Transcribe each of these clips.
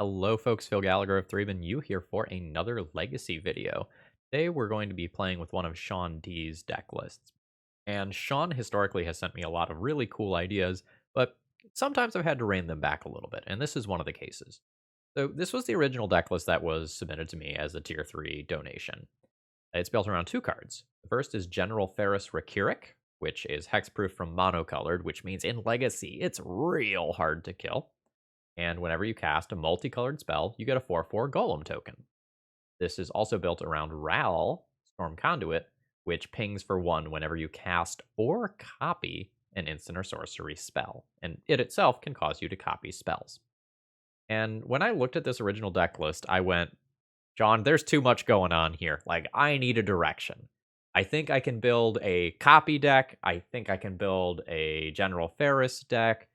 Hello folks, Phil Gallagher of ThrabenU here for another Legacy video. Today we're going to be playing with one of Sean D's deck lists. And Sean historically has sent me a lot of really cool ideas, but sometimes I've had to rein them back a little bit, and this is one of the cases. So this was the original deck list that was submitted to me as a Tier 3 donation. It's built around two cards. The first is General Ferrous Rokiric, which is hexproof from monocolored, which means in Legacy it's real hard to kill. And whenever you cast a multicolored spell, you get a 4/4 Golem token. This is also built around Ral, Storm Conduit, which pings for 1 whenever you cast or copy an instant or sorcery spell, and it itself can cause you to copy spells. And when I looked at this original deck list, I went, John, there's too much going on here. Like, I need a direction. I think I can build a copy deck. I think I can build a General Ferrous deck.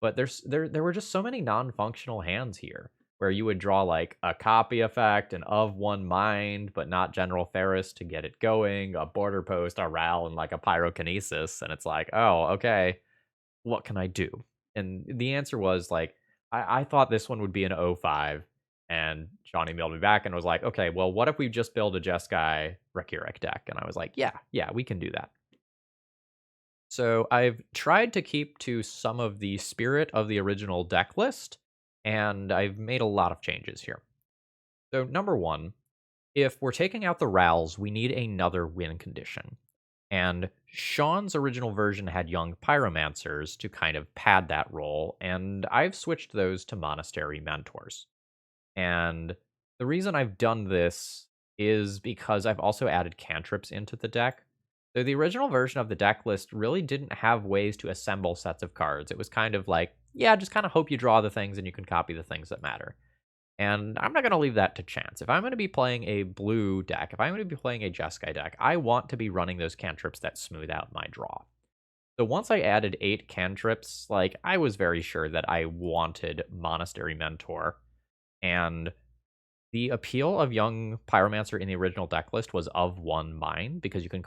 But there were just so many non-functional hands here, where you would draw like a copy effect, an of one mind, but not General Ferrous to get it going, a border post, a Ral, and like a pyrokinesis, and it's like, oh, okay, what can I do? And the answer was like, I thought this one would be an O5, and Johnny mailed me back and was like, okay, well, what if we just build a Jeskai General deck? And I was like, yeah, we can do that. So I've tried to keep to some of the spirit of the original deck list, and I've made a lot of changes here. So number one, if we're taking out the Rals, we need another win condition. And Sean's original version had young pyromancers to kind of pad that role, and I've switched those to Monastery Mentors. And the reason I've done this is because I've also added cantrips into the deck. So the original version of the deck list really didn't have ways to assemble sets of cards. It was kind of like, yeah, just kind of hope you draw the things and you can copy the things that matter. And I'm not going to leave that to chance. If I'm going to be playing a blue deck, if I'm going to be playing a Jeskai deck, I want to be running those cantrips that smooth out my draw. So once I added 8 cantrips, like, I was very sure that I wanted Monastery Mentor. And the appeal of Young Pyromancer in the original deck list was of one mind, because you can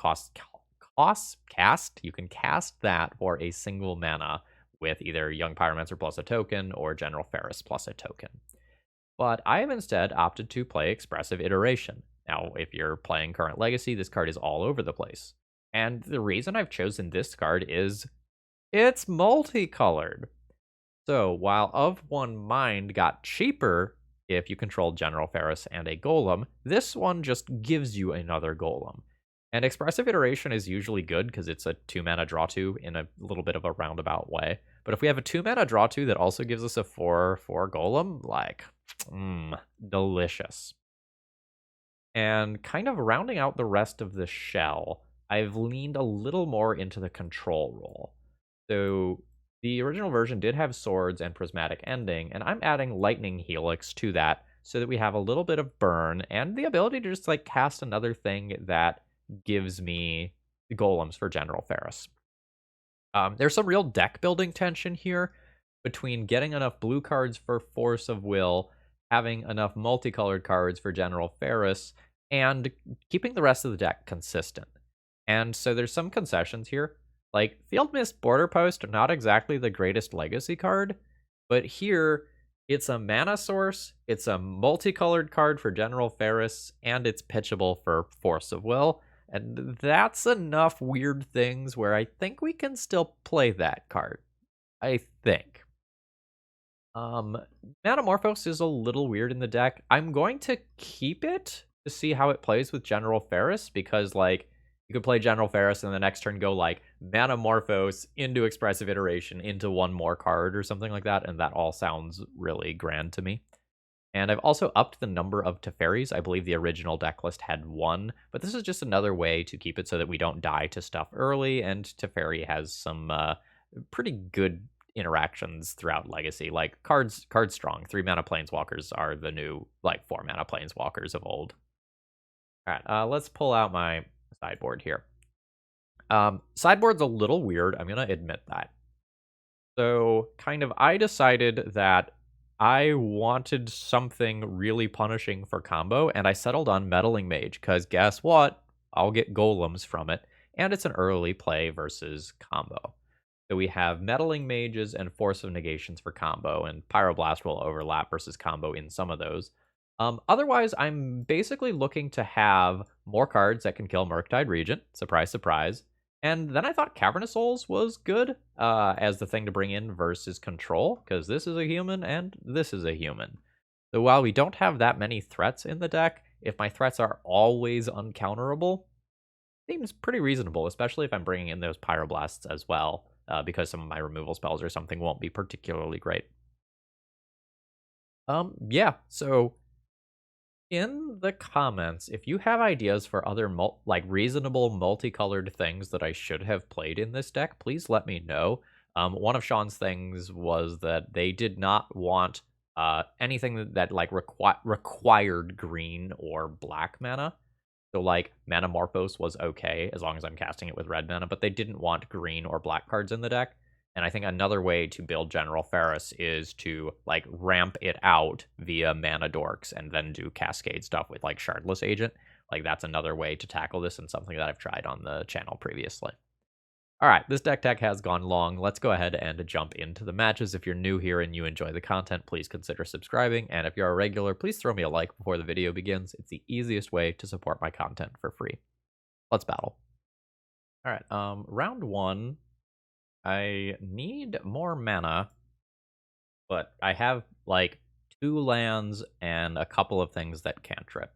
you can cast that for a single mana with either Young Pyromancer plus a token or General Ferrous plus a token. But I have instead opted to play Expressive Iteration. Now, if you're playing current Legacy, this card is all over the place. And the reason I've chosen this card is it's multicolored. So while of one mind got cheaper if you control General Ferrous and a Golem, this one just gives you another Golem. And Expressive Iteration is usually good because it's a 2-mana draw 2 in a little bit of a roundabout way. But if we have a 2-mana draw 2 that also gives us a 4/4 Golem, like, delicious. And kind of rounding out the rest of the shell, I've leaned a little more into the control role. So the original version did have swords and prismatic ending, and I'm adding lightning helix to that so that we have a little bit of burn and the ability to just like cast another thing that gives me golems for General Ferrous. There's some real deck building tension here between getting enough blue cards for Force of Will, having enough multicolored cards for General Ferrous, and keeping the rest of the deck consistent. And so there's some concessions here. Like, Field Mist Border Post, not exactly the greatest Legacy card, but here it's a mana source, it's a multicolored card for General Ferrous, and it's pitchable for Force of Will. And that's enough weird things where I think we can still play that card. I think. Metamorphose is a little weird in the deck. I'm going to keep it to see how it plays with General Ferrous, because, like, you could play General Ferrous and the next turn go, like, Metamorphose into Expressive Iteration into one more card or something like that, and that all sounds really grand to me. And I've also upped the number of Teferis. I believe the original deck list had 1, but this is just another way to keep it so that we don't die to stuff early, and Teferi has some pretty good interactions throughout Legacy. Like, card strong. 3-mana Planeswalkers are the new, like, 4-mana Planeswalkers of old. Alright, let's pull out my sideboard here. Sideboard's a little weird, I'm gonna admit that. So, kind of, I decided that I wanted something really punishing for combo, and I settled on Meddling Mage, because guess what? I'll get golems from it, and it's an early play versus combo. So we have Meddling Mages and Force of Negations for combo, and Pyroblast will overlap versus combo in some of those. Otherwise, I'm basically looking to have more cards that can kill Murktide Regent. Surprise, surprise. And then I thought Cavernous Souls was good as the thing to bring in versus Control, because this is a human and this is a human. So while we don't have that many threats in the deck, if my threats are always uncounterable, seems pretty reasonable, especially if I'm bringing in those Pyroblasts as well, because some of my removal spells or something won't be particularly great. Yeah, so in the comments, if you have ideas for other reasonable multicolored things that I should have played in this deck, please let me know. One of Sean's things was that they did not want anything that required green or black mana. So like Manamorphose was okay as long as I'm casting it with red mana, but they didn't want green or black cards in the deck. And I think another way to build General Ferrous is to like ramp it out via mana dorks and then do cascade stuff with like Shardless Agent. Like that's another way to tackle this and something that I've tried on the channel previously. All right, this deck tech has gone long. Let's go ahead and jump into the matches. If you're new here and you enjoy the content, please consider subscribing. And if you're a regular, please throw me a like before the video begins. It's the easiest way to support my content for free. Let's battle. All right, round one. I need more mana, but I have like 2 lands and a couple of things that cantrip.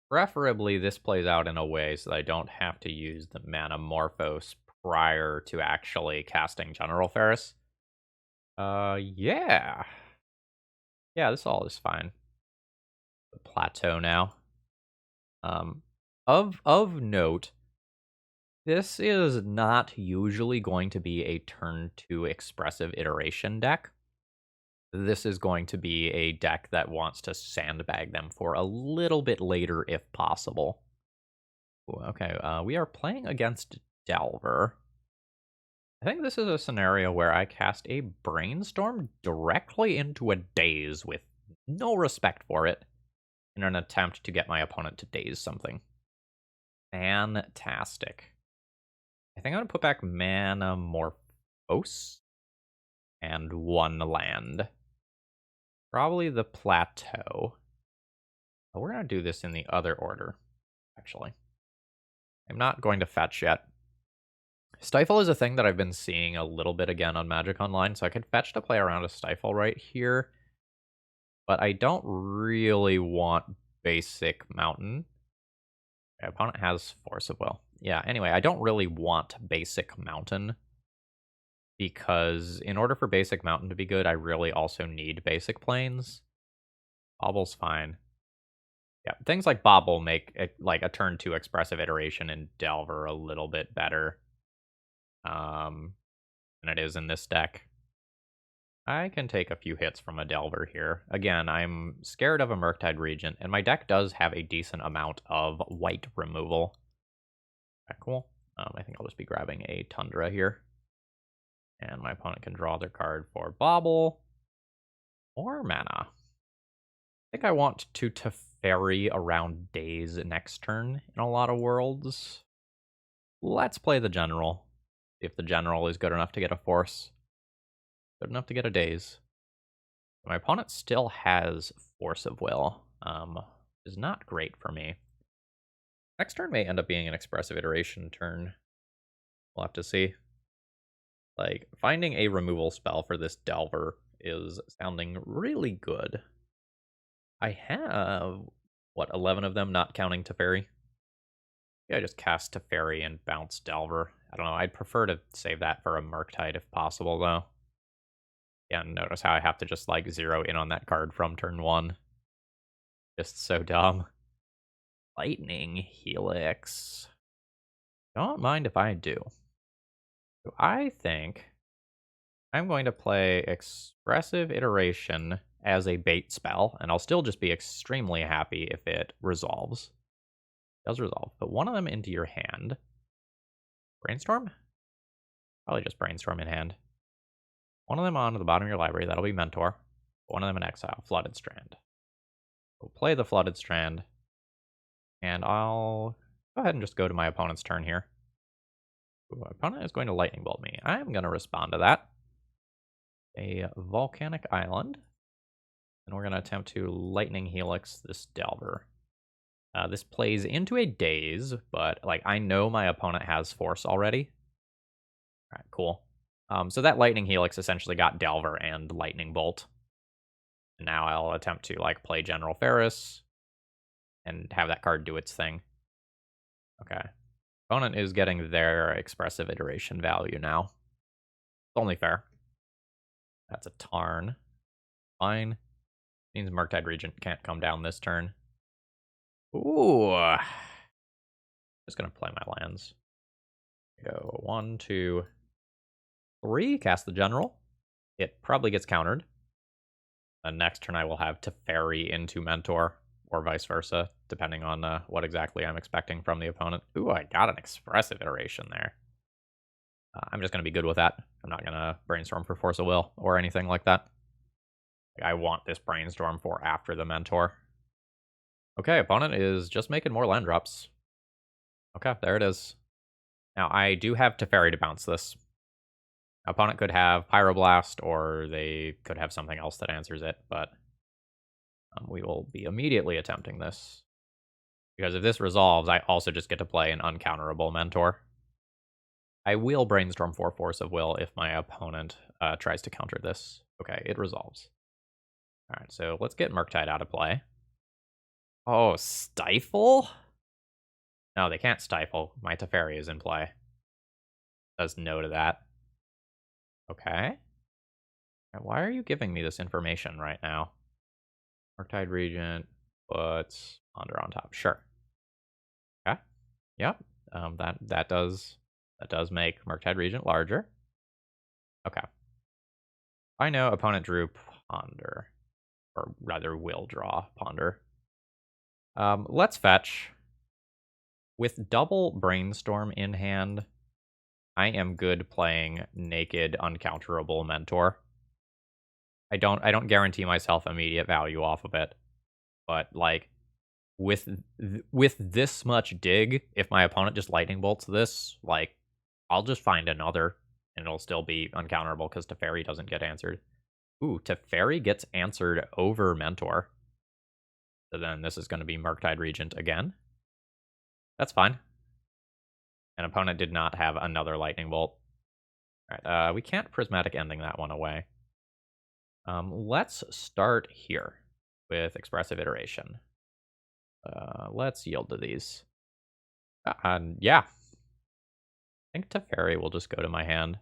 Preferably, this plays out in a way so that I don't have to use the Manamorphose prior to actually casting General Ferrous. Yeah. Yeah, this all is fine. The plateau now. Of note, this is not usually going to be a turn 2 Expressive Iteration deck. This is going to be a deck that wants to sandbag them for a little bit later if possible. Ooh, okay, we are playing against Delver. I think this is a scenario where I cast a Brainstorm directly into a Daze with no respect for it in an attempt to get my opponent to daze something. Fantastic. I think I'm going to put back Manamorphose and 1 land. Probably the Plateau. But we're going to do this in the other order, actually. I'm not going to fetch yet. Stifle is a thing that I've been seeing a little bit again on Magic Online, so I could fetch to play around a Stifle right here. But I don't really want basic Mountain. My opponent has Force of Will. Yeah, anyway, I don't really want basic Mountain, because in order for basic Mountain to be good, I really also need basic Plains. Bobble's fine. Yeah, things like Bobble make it like a turn 2 Expressive Iteration in Delver a little bit better than it is in this deck. I can take a few hits from a Delver here. Again, I'm scared of a Murktide Regent, and my deck does have a decent amount of white removal. Okay, cool. I think I'll just be grabbing a Tundra here. And my opponent can draw their card for Bobble or mana. I think I want to Teferi around Daze next turn in a lot of worlds. Let's play the General. If the General is good enough to get a Force. Good enough to get a Daze. My opponent still has Force of Will. Is not great for me. Next turn may end up being an Expressive Iteration turn. We'll have to see. Like, finding a removal spell for this Delver is sounding really good. I have, what, 11 of them, not counting Teferi? Yeah, I just cast Teferi and bounce Delver. I don't know, I'd prefer to save that for a Murktide if possible, though. Yeah, notice how I have to just, like, zero in on that card from turn 1. Just so dumb. Lightning Helix. Don't mind if I do. So I think I'm going to play Expressive Iteration as a bait spell, and I'll still just be extremely happy if it resolves. It does resolve. Put one of them into your hand. Brainstorm? Probably just Brainstorm in hand. One of them onto the bottom of your library. That'll be Mentor. One of them in exile. Flooded Strand. We'll play the Flooded Strand. And I'll go ahead and just go to my opponent's turn here. Ooh, opponent is going to lightning bolt me. I'm going to respond to that. A volcanic island. And we're going to attempt to lightning helix this Delver. This plays into a daze, but like I know my opponent has force already. All right, cool. So that lightning helix essentially got Delver and lightning bolt. And now I'll attempt to like play General Ferrous and have that card do its thing. Okay. Opponent is getting their expressive iteration value now. It's only fair. That's a Tarn. Fine. Means Murktide Regent can't come down this turn. Ooh. Just gonna play my lands. Go 1, 2, 3. Cast the General. It probably gets countered. Next turn I will have Teferi into Mentor, or vice versa, depending on what exactly I'm expecting from the opponent. Ooh, I got an expressive iteration there. I'm just going to be good with that. I'm not going to brainstorm for Force of Will or anything like that. I want this brainstorm for after the Mentor. Okay, opponent is just making more land drops. Okay, there it is. Now, I do have Teferi to bounce this. Opponent could have Pyroblast, or they could have something else that answers it, but we will be immediately attempting this. Because if this resolves, I also just get to play an uncounterable Mentor. I will brainstorm for Force of Will if my opponent tries to counter this. Okay, it resolves. Alright, so let's get Murktide out of play. Oh, Stifle? No, they can't Stifle. My Teferi is in play. Does no to that. Okay. Why are you giving me this information right now? Murktide Regent, puts Ponder on top. Sure. Okay. Yep. That does make Murktide Regent larger. Okay. I know opponent drew Ponder, or rather will draw Ponder. Let's fetch. With double Brainstorm in hand, I am good playing naked uncounterable Mentor. I don't guarantee myself immediate value off of it, but like with this much dig, if my opponent just lightning bolts this, like I'll just find another and it'll still be uncounterable because Teferi doesn't get answered. Ooh, Teferi gets answered over Mentor. So then this is going to be Murktide Regent again. That's fine. An opponent did not have another lightning bolt. All right, we can't prismatic ending that one away. Let's start here with Expressive Iteration. Let's yield to these. Yeah. I think Teferi will just go to my hand.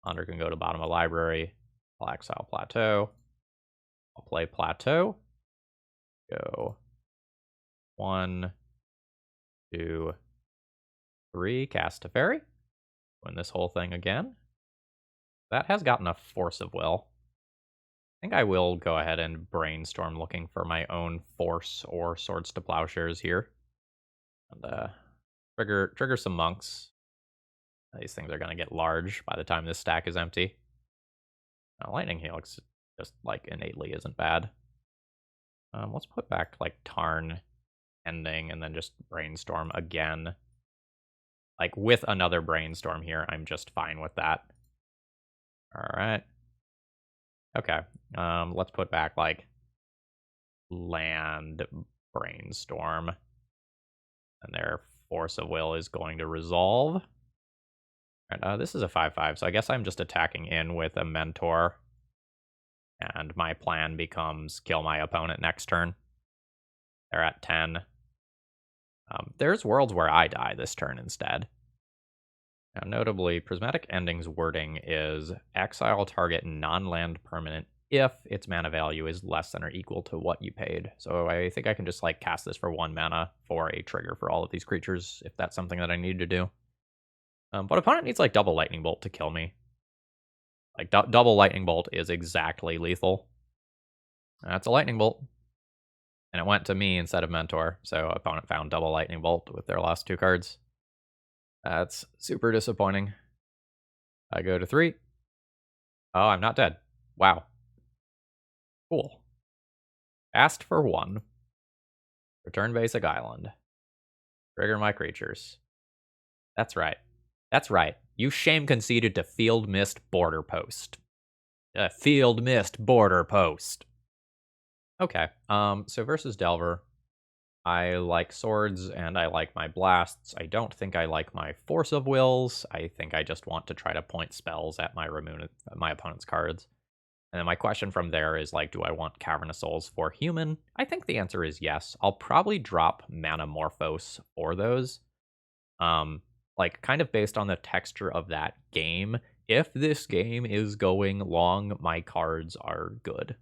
Ponder can go to bottom of library. I'll exile Plateau. I'll play Plateau. Go 1, 2, 3. Cast Teferi. Win this whole thing again. That has gotten a Force of Will. I think I will go ahead and brainstorm looking for my own Force or Swords to Plowshares here. And trigger some monks. These things are going to get large by the time this stack is empty. Now, Lightning Helix just like innately isn't bad. Let's put back like Tarn ending and then just brainstorm again. Like with another brainstorm here, I'm just fine with that. All right. Okay. Let's put back like land brainstorm. And their Force of Will is going to resolve. All right, this is a 5/5, so I guess I'm just attacking in with a Mentor. And my plan becomes kill my opponent next turn. They're at 10. There's worlds where I die this turn instead. Now, notably, Prismatic Ending's wording is exile target non-land permanent if its mana value is less than or equal to what you paid. So I think I can just like cast this for 1 mana for a trigger for all of these creatures if that's something that I need to do. But opponent needs like double Lightning Bolt to kill me. Like double Lightning Bolt is exactly lethal. That's a Lightning Bolt. And it went to me instead of Mentor. So opponent found double Lightning Bolt with their last 2 cards. That's super disappointing. I go to 3. Oh, I'm not dead. Wow. Cool. Asked for 1. Return basic island. Trigger my creatures. That's right. That's right. You shame conceded to Field Mist Border Post. Field Mist Border Post. Okay. So versus Delver, I like swords and I like my blasts. I don't think I like my force of wills. I think I just want to try to point spells at my opponent's cards. And then my question from there is like, do I want Cavernous Souls for human? I think the answer is yes. I'll probably drop Manamorphose for those. Like kind of based on the texture of that game. If this game is going long, my cards are good.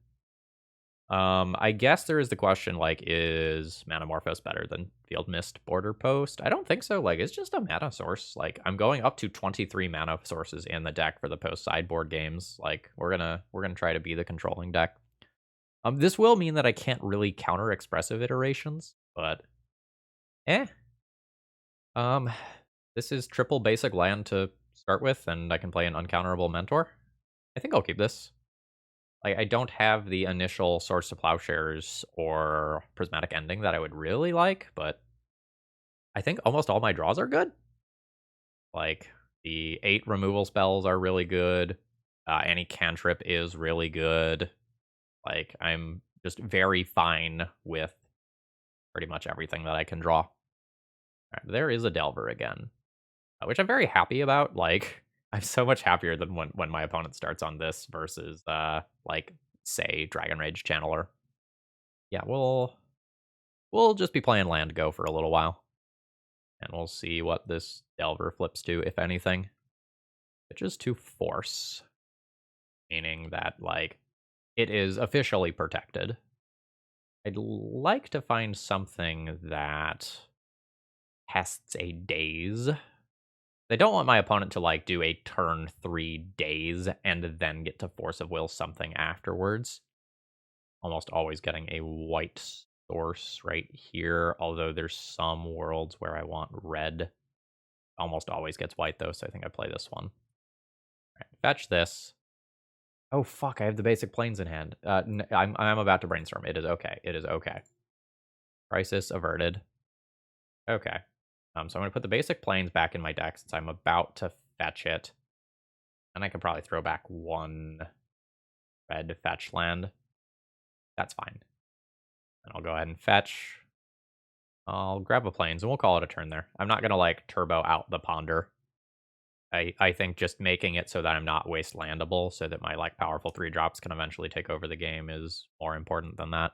I guess there is the question, like, is Manamorphose better than Field Mist Border Post? I don't think so. Like, it's just a mana source. Like, I'm going up to 23 mana sources in the deck for the post sideboard games. Like, we're gonna try to be the controlling deck. This will mean that I can't really counter expressive iterations, but eh. Um, this is triple basic land to start with, and I can play an uncounterable mentor. I think I'll keep this. Like, I don't have the initial Swords to Plowshares or Prismatic Ending that I would really like, but I think almost all my draws are good. Like, the 8 removal spells are really good. Any cantrip is really good. Like, I'm just very fine with pretty much everything that I can draw. Right, there is a Delver again, which I'm very happy about. Like, I'm so much happier than when my opponent starts on this versus, like, say, Dragon Rage Channeler. Yeah, we'll just be playing land go for a little while. And we'll see what this Delver flips to, if anything. Which is to force. Meaning that, like, it is officially protected. I'd like to find something that tests a daze. I don't want my opponent to, like, do a turn 3 daze and then get to Force of Will something afterwards. Almost always getting a white source right here, although there's some worlds where I want red. Almost always gets white, though, so I think I play this one. Right, fetch this. Oh, fuck, I have the basic planes in hand. I'm about to brainstorm. It is okay. It is okay. Crisis averted. Okay. So I'm going to put the basic planes back in my deck since I'm about to fetch it. And I can probably throw back one red fetch land. That's fine. And I'll go ahead and fetch. I'll grab a planes and we'll call it a turn there. I'm not going to, like, turbo out the ponder. I think just making it so that I'm not waste landable so that my, like, powerful 3-drops can eventually take over the game is more important than that.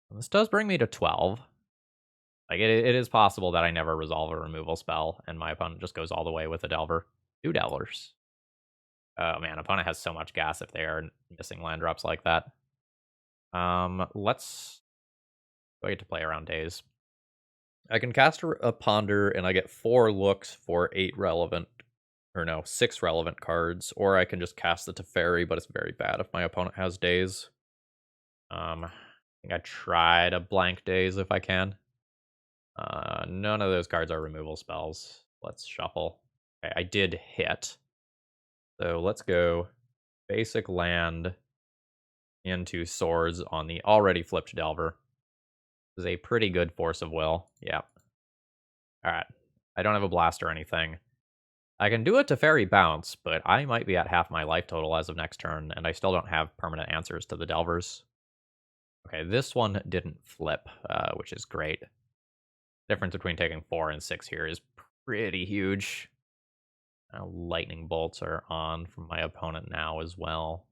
And this does bring me to 12. Like, it is possible that I never resolve a removal spell, and my opponent just goes all the way with a Delver. 2 Delvers. Oh, man, opponent has so much gas if they are missing land drops like that. Let's... I get to play around days. I can cast a Ponder, and I get 4 looks for 8 relevant... Or no, 6 relevant cards. Or I can just cast the Teferi, but it's very bad if my opponent has days. I think I try to blank days if I can. None of those cards are removal spells. Let's shuffle. Okay, I did hit. So let's go basic land into swords on the already flipped Delver. This is a pretty good Force of Will. Yep. Alright. I don't have a blast or anything. I can do a Teferi bounce, but I might be at half my life total as of next turn, and I still don't have permanent answers to the Delvers. Okay, this one didn't flip, which is great. Difference between taking 4 and 6 here is pretty huge. Lightning bolts are on from my opponent now as well.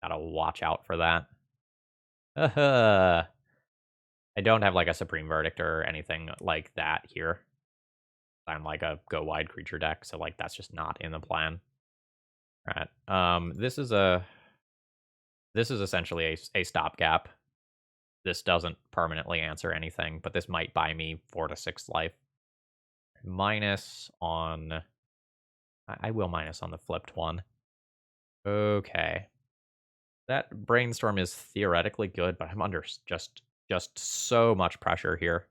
Gotta watch out for that. I don't have, like, a Supreme Verdict or anything like that here. I'm like a go wide creature deck, so, like, that's just not in the plan. Alright, this is essentially a stopgap. This doesn't permanently answer anything, but this might buy me 4 to 6 life. Minus on... I will minus on the flipped one. Okay. That brainstorm is theoretically good, but I'm under just so much pressure here.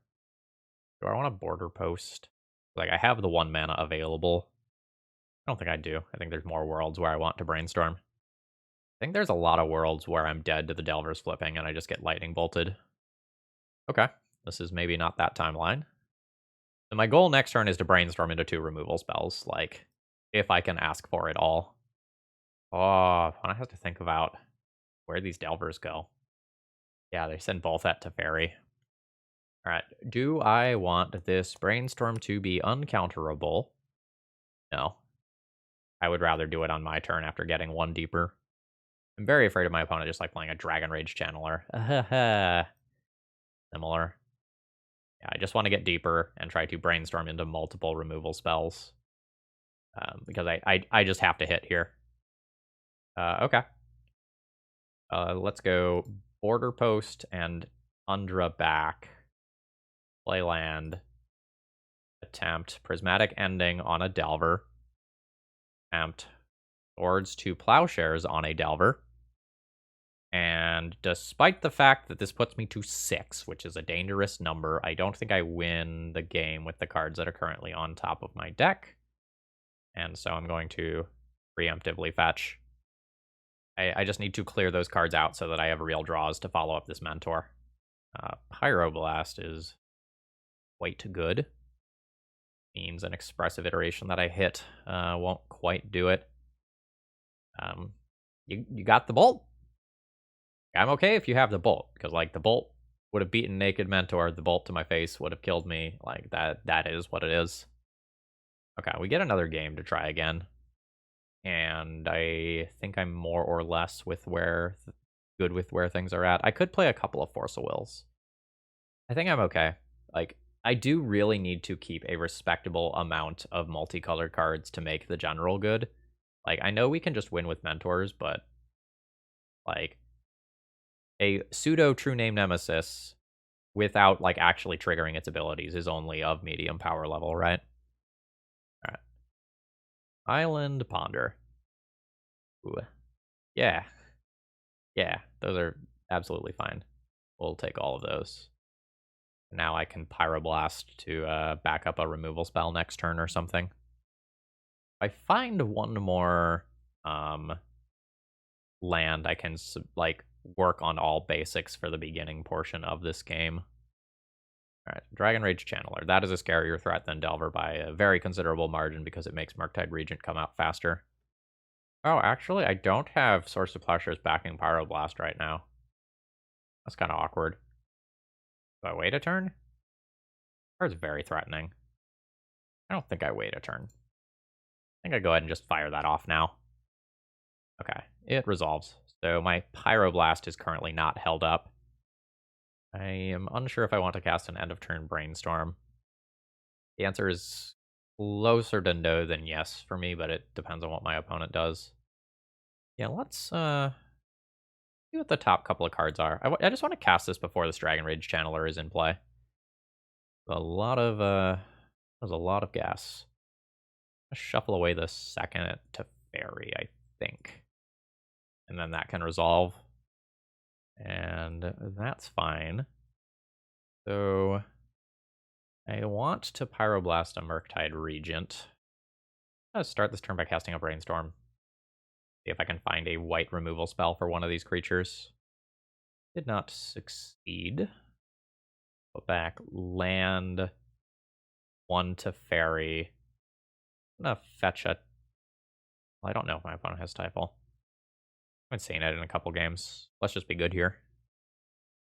Do I want a border post? Like, I have the 1 mana available. I don't think I do. I think there's more worlds where I want to brainstorm. I think there's a lot of worlds where I'm dead to the Delvers flipping and I just get lightning bolted. Okay. This is maybe not that timeline. And my goal next turn is to brainstorm into 2 removal spells, like, if I can ask for it all. Oh, I have to think about where these Delvers go. Yeah, they send both at Teferi. Alright, do I want this brainstorm to be uncounterable? No. I would rather do it on my turn after getting 1 deeper. I'm very afraid of my opponent just like playing a Dragon Rage Channeler. Similar. Yeah, I just want to get deeper and try to brainstorm into multiple removal spells. Because I just have to hit here. Okay. Let's go Border Post and Tundra back. Play land. Attempt Prismatic Ending on a Delver. Attempt Swords to Plowshares on a Delver. And despite the fact that this puts me to 6, which is a dangerous number, I don't think I win the game with the cards that are currently on top of my deck. And so I'm going to preemptively fetch. I just need to clear those cards out so that I have real draws to follow up this Mentor. Pyroblast is quite good. Means an Expressive Iteration that I hit won't quite do it. You got the Bolt. I'm okay if you have the Bolt, because like the Bolt would have beaten Naked Mentor. The Bolt to my face would have killed me. Like that is what it is. Okay, we get another game to try again. And I think I'm more or less good with where things are at. I could play a couple of Force of Wills. I think I'm okay. Like, I do really need to keep a respectable amount of multicolored cards to make the general good. Like, I know we can just win with Mentors, but like a pseudo true name Nemesis without like actually triggering its abilities is only of medium power level, right? All right. Island Ponder. Ooh. Yeah. Yeah, those are absolutely fine. We'll take all of those. Now I can Pyroblast to back up a removal spell next turn or something. If I find one more land, I can like work on all basics for the beginning portion of this game. Alright, Dragon Rage Channeler. That is a scarier threat than Delver by a very considerable margin because it makes Murktide Regent come out faster. Oh, actually, I don't have Source of Plowshares backing Pyroblast right now. That's kind of awkward. Do I wait a turn? Card's very threatening. I don't think I wait a turn. I think I go ahead and just fire that off now. Okay, it resolves. So my Pyroblast is currently not held up. I am unsure if I want to cast an end of turn Brainstorm. The answer is closer to no than yes for me, but it depends on what my opponent does. Yeah, let's see what the top couple of cards are. I just want to cast this before this Dragon Rage Channeler is in play. There's a lot of gas. I'll shuffle away the second Teferi, I think. And then that can resolve. And that's fine. So I want to Pyroblast a Murktide Regent. I'm going to start this turn by casting a Brainstorm. See if I can find a white removal spell for one of these creatures. Did not succeed. Put back land 1 Teferi. I'm going to fetch a... Well, I don't know if my opponent has Typhal. I haven't seen it in a couple games. Let's just be good here.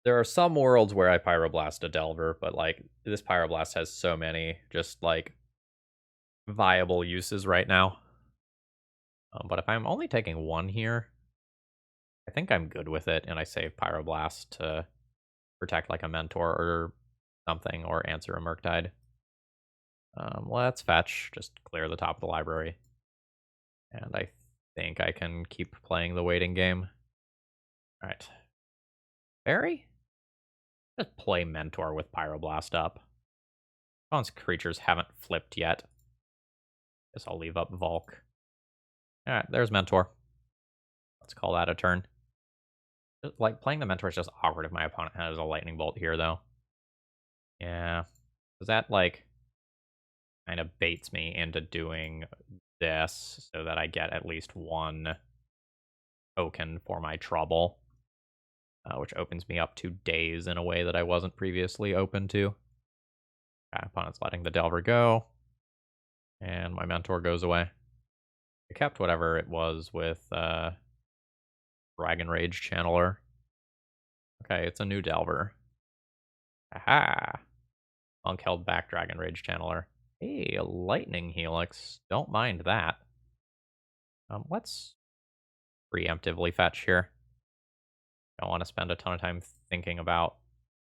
There are some worlds where I Pyroblast a Delver, but like this Pyroblast has so many just like viable uses right now. But if I'm only taking 1 here, I think I'm good with it, and I save Pyroblast to protect like a Mentor or something, or answer a Murktide. Let's fetch, just clear the top of the library. And I think I can keep playing the waiting game. Alright. Barry? Just play Mentor with Pyroblast up. Opponent's creatures haven't flipped yet. Guess I'll leave up Volk. Alright, there's Mentor. Let's call that a turn. Like, playing the Mentor is just awkward if my opponent has a Lightning Bolt here, though. Yeah. Because that, like, kind of baits me into doing this so that I get at least 1 token for my trouble. Which opens me up to days in a way that I wasn't previously open to. Okay, opponent's letting the Delver go. And my Mentor goes away. I kept whatever it was with Dragon Rage Channeler. Okay, it's a new Delver. Aha! Monk held back Dragon Rage Channeler. Hey, a Lightning Helix. Don't mind that. Let's preemptively fetch here. Don't want to spend a ton of time thinking about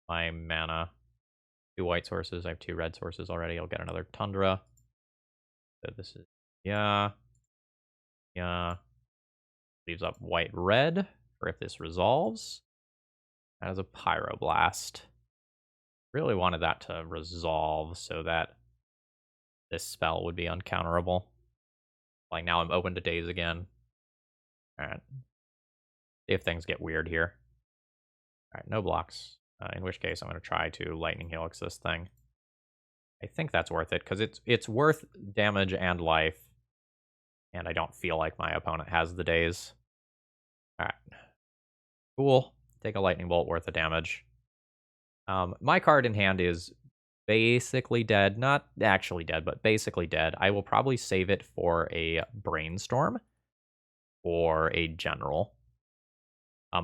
my mana. 2 white sources. I have 2 red sources already. I'll get another Tundra. So this is yeah. Leaves up white red for if this resolves. That is a Pyroblast. Really wanted that to resolve so that this spell would be uncounterable. Like now I'm open to daze again. Alright. See if things get weird here. Alright, no blocks. In which case I'm going to try to Lightning Helix this thing. I think that's worth it, because it's worth damage and life. And I don't feel like my opponent has the daze. Alright. Cool. Take a Lightning Bolt worth of damage. My card in hand is basically dead. Not actually dead, but basically dead. I will probably save it for a Brainstorm or a General.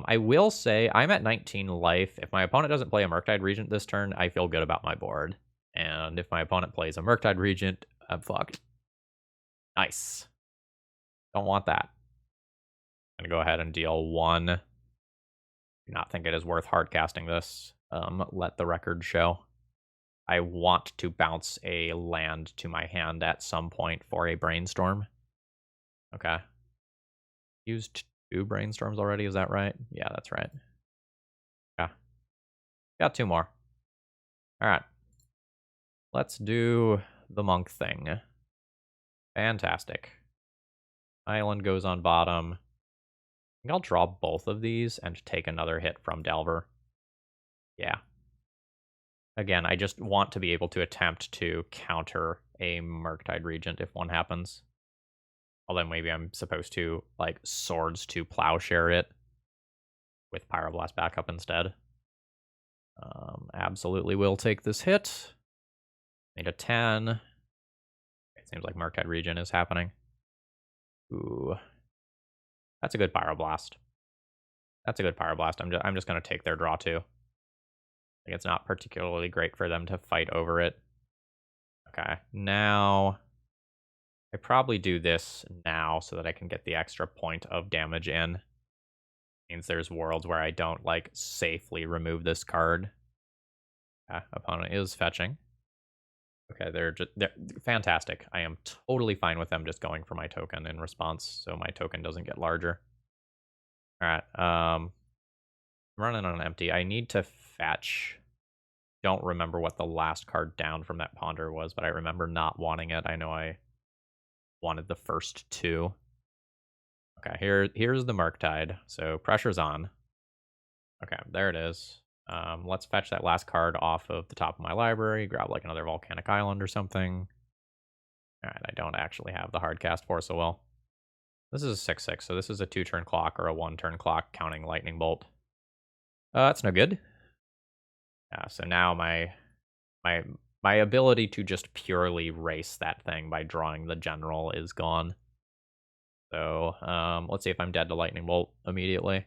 I will say I'm at 19 life. If my opponent doesn't play a Murktide Regent this turn, I feel good about my board. And if my opponent plays a Murktide Regent, I'm fucked. Nice. Don't want that. I'm going to go ahead and deal 1. Do not think it is worth hardcasting this. Let the record show. I want to bounce a land to my hand at some point for a Brainstorm. Okay. Used 2 Brainstorms already, is that right? Yeah, that's right. Yeah. Got 2 more. Alright. Let's do the monk thing. Fantastic. Island goes on bottom. I think I'll draw both of these and take another hit from Delver. Yeah. Again, I just want to be able to attempt to counter a Murktide Regent if one happens. Although maybe I'm supposed to, like, Swords to Plowshare it with Pyroblast backup instead. Absolutely will take this hit. Made a 10. It seems like Murktide Regent is happening. Ooh. That's a good Pyroblast. That's a good Pyroblast. I'm just going to take their draw too. Like, it's not particularly great for them to fight over it. Okay, now I probably do this now so that I can get the extra point of damage in. Means there's worlds where I don't, like, safely remove this card. Opponent is fetching. Okay, they're fantastic. I am totally fine with them just going for my token in response, so my token doesn't get larger. Alright, I'm running on an empty. I need to fetch. Don't remember what the last card down from that ponder was, but I remember not wanting it. I know I wanted the first 2. Okay, here's the Murktide. So pressure's on. Okay, there it is. Let's fetch that last card off of the top of my library, grab like another Volcanic Island or something. Alright, I don't actually have the hard cast for so well. This is a 6/6, so this is a 2-turn clock or a 1-turn clock counting Lightning Bolt. That's no good. So now my ability to just purely race that thing by drawing the General is gone. So let's see if I'm dead to Lightning Bolt immediately.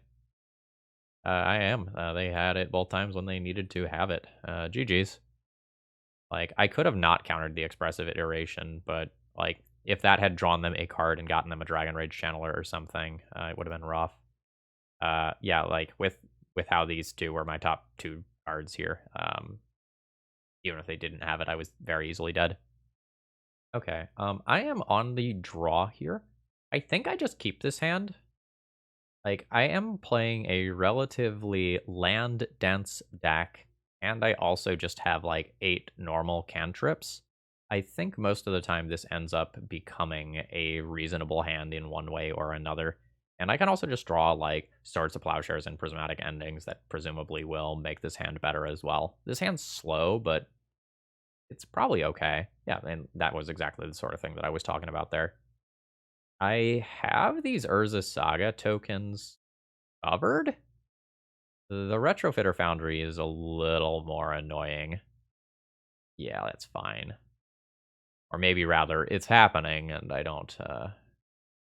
I am. They had it both times when they needed to have it. GG's. Like, I could have not countered the Expressive Iteration, but, like, if that had drawn them a card and gotten them a Dragon Rage Channeler or something, it would have been rough. Yeah, like, with how these 2 were my top 2 cards here, even if they didn't have it, I was very easily dead. Okay, I am on the draw here. I think I just keep this hand. Like, I am playing a relatively land-dense deck, and I also just have, like, 8 normal cantrips. I think most of the time this ends up becoming a reasonable hand in one way or another. And I can also just draw, like, Swords to Plowshares and Prismatic Endings that presumably will make this hand better as well. This hand's slow, but it's probably okay. Yeah, and that was exactly the sort of thing that I was talking about there. I have these Urza Saga tokens covered. The Retrofitter Foundry is a little more annoying. Yeah, that's fine. Or maybe rather, it's happening, and I don't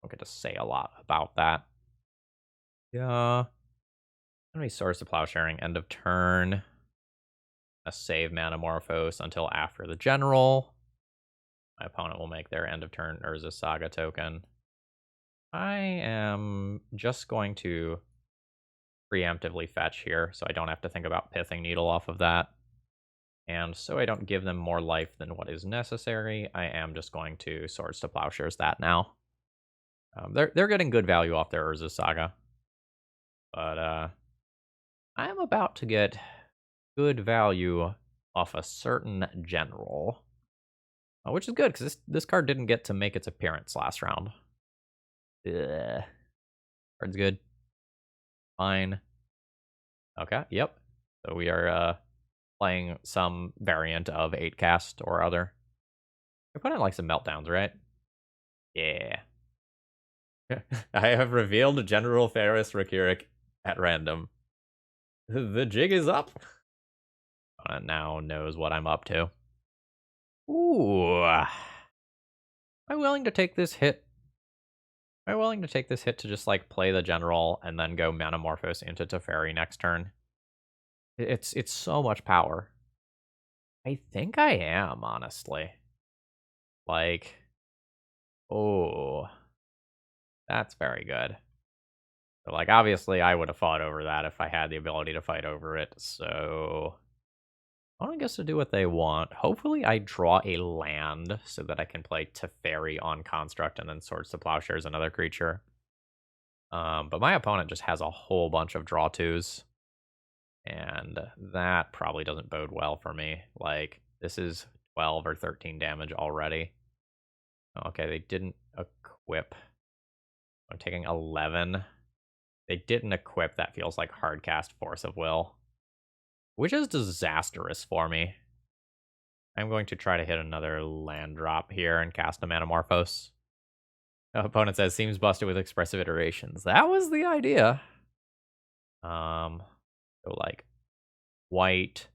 get to say a lot about that. Yeah. Enemy source to plowsharing, end of turn. A save Manamorphose until after the general. My opponent will make their end of turn Urza Saga token. I am just going to preemptively fetch here, so I don't have to think about Pithing Needle off of that. And so I don't give them more life than what is necessary, I am just going to Swords to Plowshares that now. They're getting good value off their Urza Saga. But I am about to get good value off a certain general. Which is good, because this card didn't get to make its appearance last round. Ugh. Card's good. Fine. Okay, yep. So we are playing some variant of 8 cast or other. I put in like some meltdowns, right? Yeah. I have revealed General Ferrous Rokiric at random. The jig is up. Now knows what I'm up to. Ooh. Am I willing to take this hit? Am I willing to take this hit to just like play the general and then go Manamorphose into Teferi next turn? It's so much power. I think I am, honestly. Like, oh, that's very good. So, like, obviously, I would have fought over that if I had the ability to fight over it. So, I don't guess to do what they want. Hopefully, I draw a land so that I can play Teferi on Construct and then Swords to Plowshares another creature. But my opponent just has a whole bunch of draw twos. And that probably doesn't bode well for me. Like, this is 12 or 13 damage already. Okay, they didn't equip. I'm taking 11. They didn't equip. That feels like hardcast Force of Will, which is disastrous for me. I'm going to try to hit another land drop here and cast a Manamorphose. Opponent says, seems busted with Expressive Iterations. That was the idea. So like white,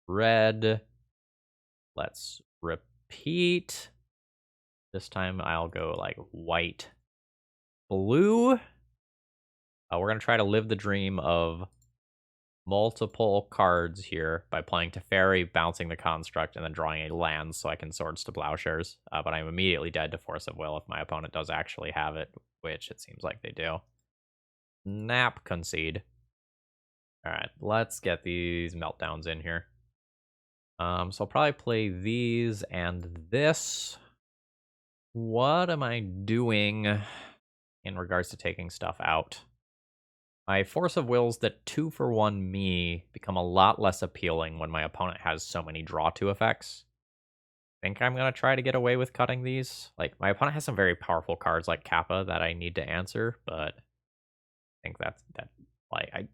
red. Let's repeat. This time I'll go like white, blue. We're going to try to live the dream of multiple cards here by playing Teferi, bouncing the Construct, and then drawing a land so I can Swords to Plowshares. But I'm immediately dead to Force of Will if my opponent does actually have it, which it seems like they do. Nap concede. All right, let's get these meltdowns in here. So I'll probably play these and this. What am I doing in regards to taking stuff out? My Force of Wills that 2-for-1 me become a lot less appealing when my opponent has so many draw 2 effects. I think I'm going to try to get away with cutting these. Like, my opponent has some very powerful cards like Kappa that I need to answer, but I think that like, I'm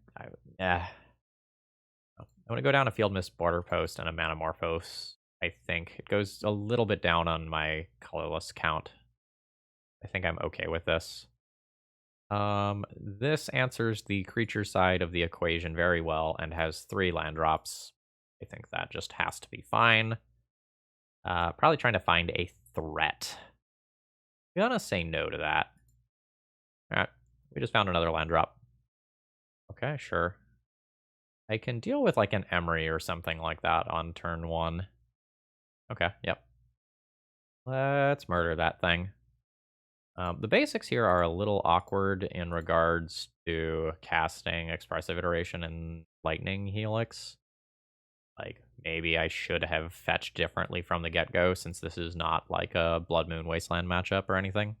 going to go down a Field Mist Border Post and a Manamorphose. I think it goes a little bit down on my colorless count. I think I'm okay with this. This answers the creature side of the equation very well and has 3 land drops. I think that just has to be fine. Probably trying to find a threat. I'm gonna say no to that. Alright, we just found another land drop. Okay, sure. I can deal with like an Emery or something like that on turn 1. Okay, yep. Let's murder that thing. The basics here are a little awkward in regards to casting Expressive Iteration and Lightning Helix. Like, maybe I should have fetched differently from the get-go, since this is not like a Blood Moon Wasteland matchup or anything.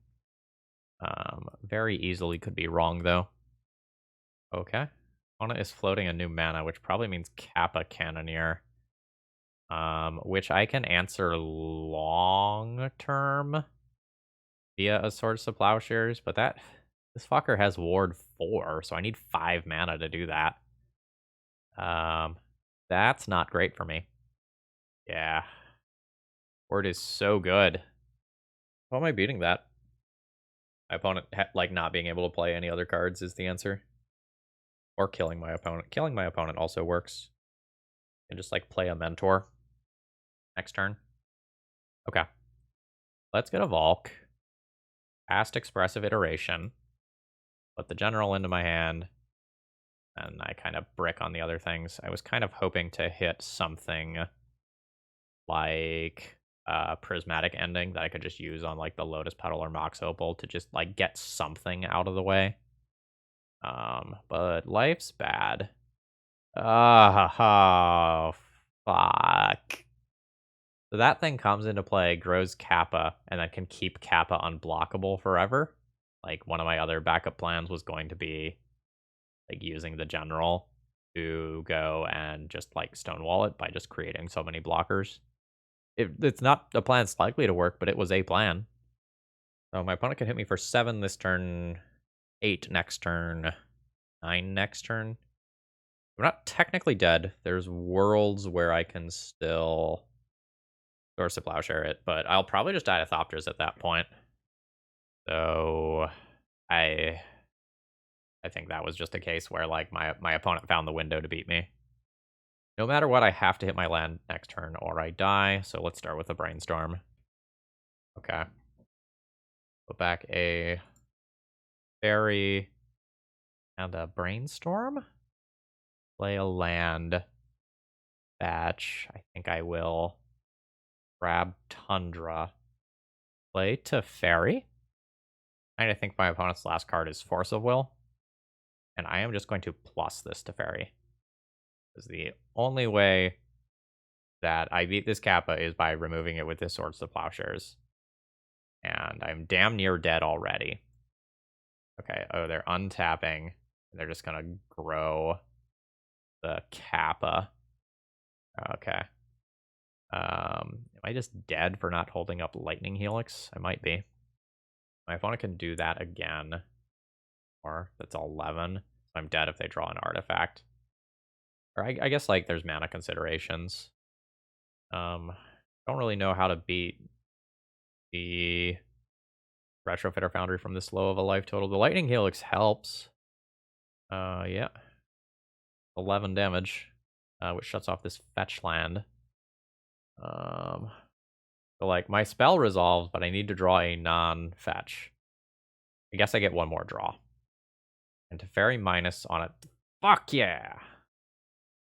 Very easily could be wrong, though. Okay. Opponent is floating a new mana, which probably means Kappa Cannoneer. Which I can answer long-term via a Swords to Plowshares, but this fucker has Ward 4, so I need 5 mana to do that. That's not great for me. Yeah. Ward is so good. How am I beating that? My opponent, like, not being able to play any other cards is the answer. Or killing my opponent. Killing my opponent also works. And just, like, play a Mentor. next turn. Okay. Let's get a Valk. Cast Expressive Iteration. Put the General into my hand. And I kind of brick on the other things. I was kind of hoping to hit something like Prismatic Ending that I could just use on like the Lotus Petal or Mox Opal to just like get something out of the way. But life's bad. Oh, fuck. So that thing comes into play, grows Kappa, and then can keep Kappa unblockable forever. Like, one of my other backup plans was going to be, like, using the General to go and just, like, stonewall it by just creating so many blockers. It's not a plan that's likely to work, but it was a plan. So my opponent can hit me for 7 this turn, 8 next turn, 9 next turn. I'm not technically dead. There's worlds where I can still Source of Plowshare it, but I'll probably just die to Thopters at that point. So I think that was just a case where like my opponent found the window to beat me. No matter what, I have to hit my land next turn or I die. So let's start with a Brainstorm. Okay. Put back a Fairy and a Brainstorm. Play a land. Batch. I think I will grab Tundra. Play Teferi. And I think my opponent's last card is Force of Will. And I am just going to plus this Teferi. Because the only way that I beat this Kappa is by removing it with this Swords to Plowshares. And I'm damn near dead already. Okay, oh, they're untapping. They're just going to grow the Kappa. Okay. Am I just dead for not holding up Lightning Helix? I might be. My opponent can do that again. Or that's 11. So I'm dead if they draw an artifact. Or I guess like there's mana considerations. Don't really know how to beat the Retrofitter Foundry from this low of a life total. The Lightning Helix helps. Yeah. 11 damage, which shuts off this fetch land. So like my spell resolves, but I need to draw a non-fetch. I guess I get one more draw. And Teferi minus on it. Fuck yeah!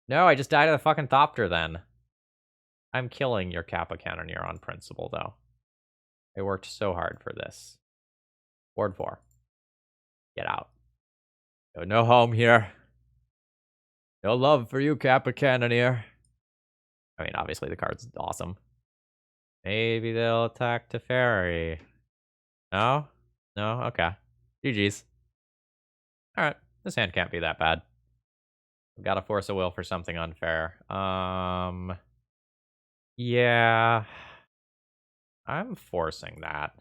No, I just died of the fucking Thopter then. I'm killing your Kappa Cannoneer on principle, though. I worked so hard for this. Board 4. Get out. No home here. No love for you, Kappa Cannoneer. I mean, obviously the card's awesome. Maybe they'll attack Teferi. No? No? Okay. GG's. Alright. This hand can't be that bad. We've got to force a will for something unfair. Yeah. I'm forcing that.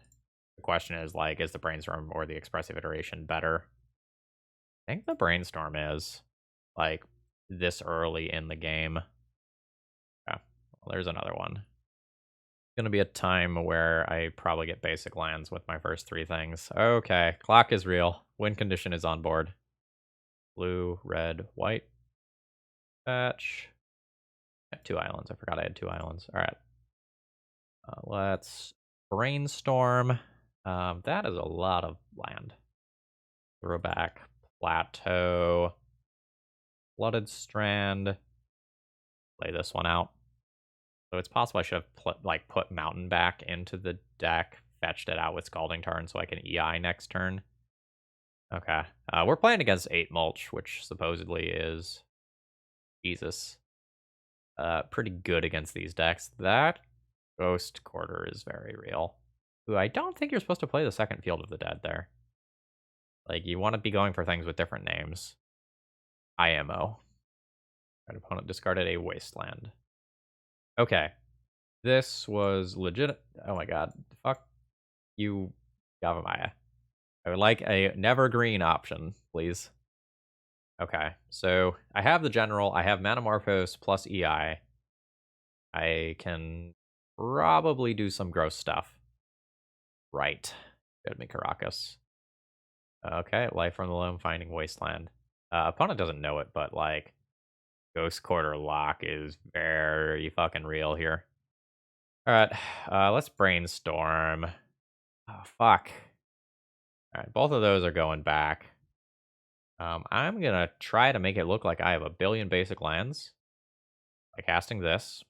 The question is, like, is the Brainstorm or the Expressive Iteration better? I think the Brainstorm is, like, this early in the game. Yeah, well, there's another one. It's going to be a time where I probably get basic lands with my first 3 things. Okay, clock is real. Win condition is on board. Blue, red, white. Fetch. I have 2 islands. I forgot I had 2 islands. All right. Let's Brainstorm. That is a lot of land. Throwback, Plateau, Flooded Strand. Play this one out. So it's possible I should have put Mountain back into the deck, fetched it out with Scalding Tarn so I can EI next turn. Okay. We're playing against 8 Mulch, which supposedly is Jesus. Pretty good against these decks. That Ghost Quarter is very real. Ooh, I don't think you're supposed to play the second Field of the Dead there. Like, you want to be going for things with different names. IMO. Right, opponent discarded a Wasteland. Okay. This was legit. Oh my god. Fuck you, Gavamaya. I would like a never green option, please. Okay, so I have the General. I have Manamorphose plus EI. I can probably do some gross stuff. Right. Good, me Caracas. Okay, Life from the Loam, Finding Wasteland. Opponent doesn't know it, but like Ghost Quarter Lock is very fucking real here. Alright, let's brainstorm. Oh, fuck. Alright, both of those are going back. I'm gonna try to make it look like I have a billion basic lands by casting this.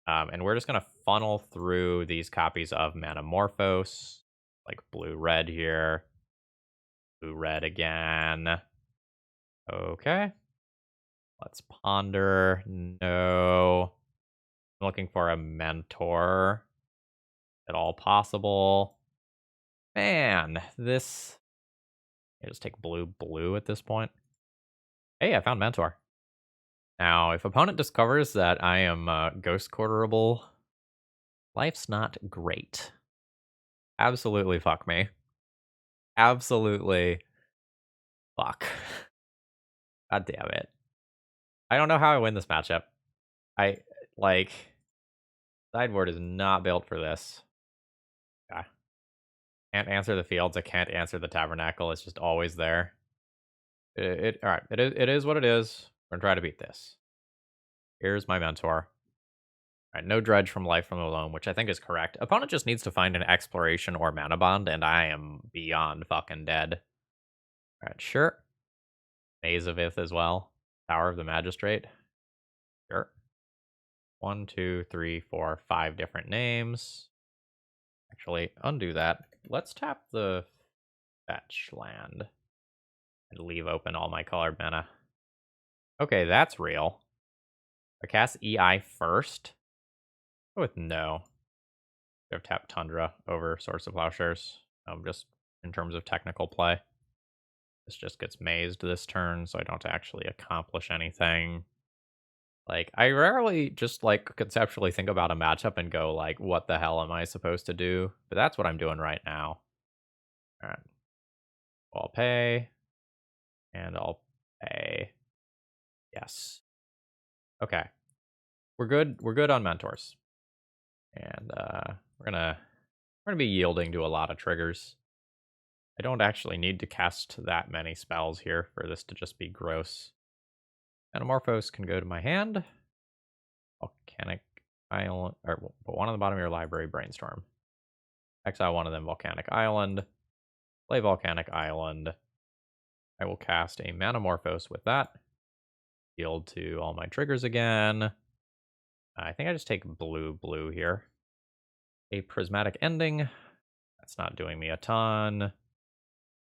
And we're just gonna funnel through these copies of Manamorphose, like blue-red here, blue-red again. Okay. Let's ponder. No. I'm looking for a mentor. At all possible. Man, this... I just take blue at this point. Hey, I found mentor. Now, if opponent discovers that I am ghost quarterable, life's not great. Absolutely fuck me. Absolutely fuck. God damn it. I don't know how I win this matchup. I, like, sideboard is not built for this. Yeah. Can't answer the fields, I can't answer the tabernacle, it's just always there. Alright, it is what it is. We're gonna try to beat this. Here's my mentor. Alright, no dredge from life from the loam, which I think is correct. Opponent just needs to find an exploration or mana bond, and I am beyond fucking dead. Alright, sure. Maze of Ith as well. Tower of the Magistrate. Sure. 1, 2, 3, 4, 5 different names. Actually, undo that. Let's tap the fetch land and leave open all my colored mana. Okay, that's real. I cast EI first. Go with no. I've tapped Tundra over Source of Plowshares. Just in terms of technical play. This just gets mazed this turn, so I don't actually accomplish anything. Like, I rarely just, like, conceptually think about a matchup and go, like, what the hell am I supposed to do? But that's what I'm doing right now. Alright. I'll pay. And I'll pay. Yes. Okay. We're good on mentors. And we're gonna be yielding to a lot of triggers. I don't actually need to cast that many spells here for this to just be gross. Metamorphose can go to my hand. Volcanic Island, or put one on the bottom of your library, Brainstorm. Exile one of them, Volcanic Island. Play Volcanic Island. I will cast a Manamorphose with that. Yield to all my triggers again. I think I just take blue here. A Prismatic Ending. That's not doing me a ton.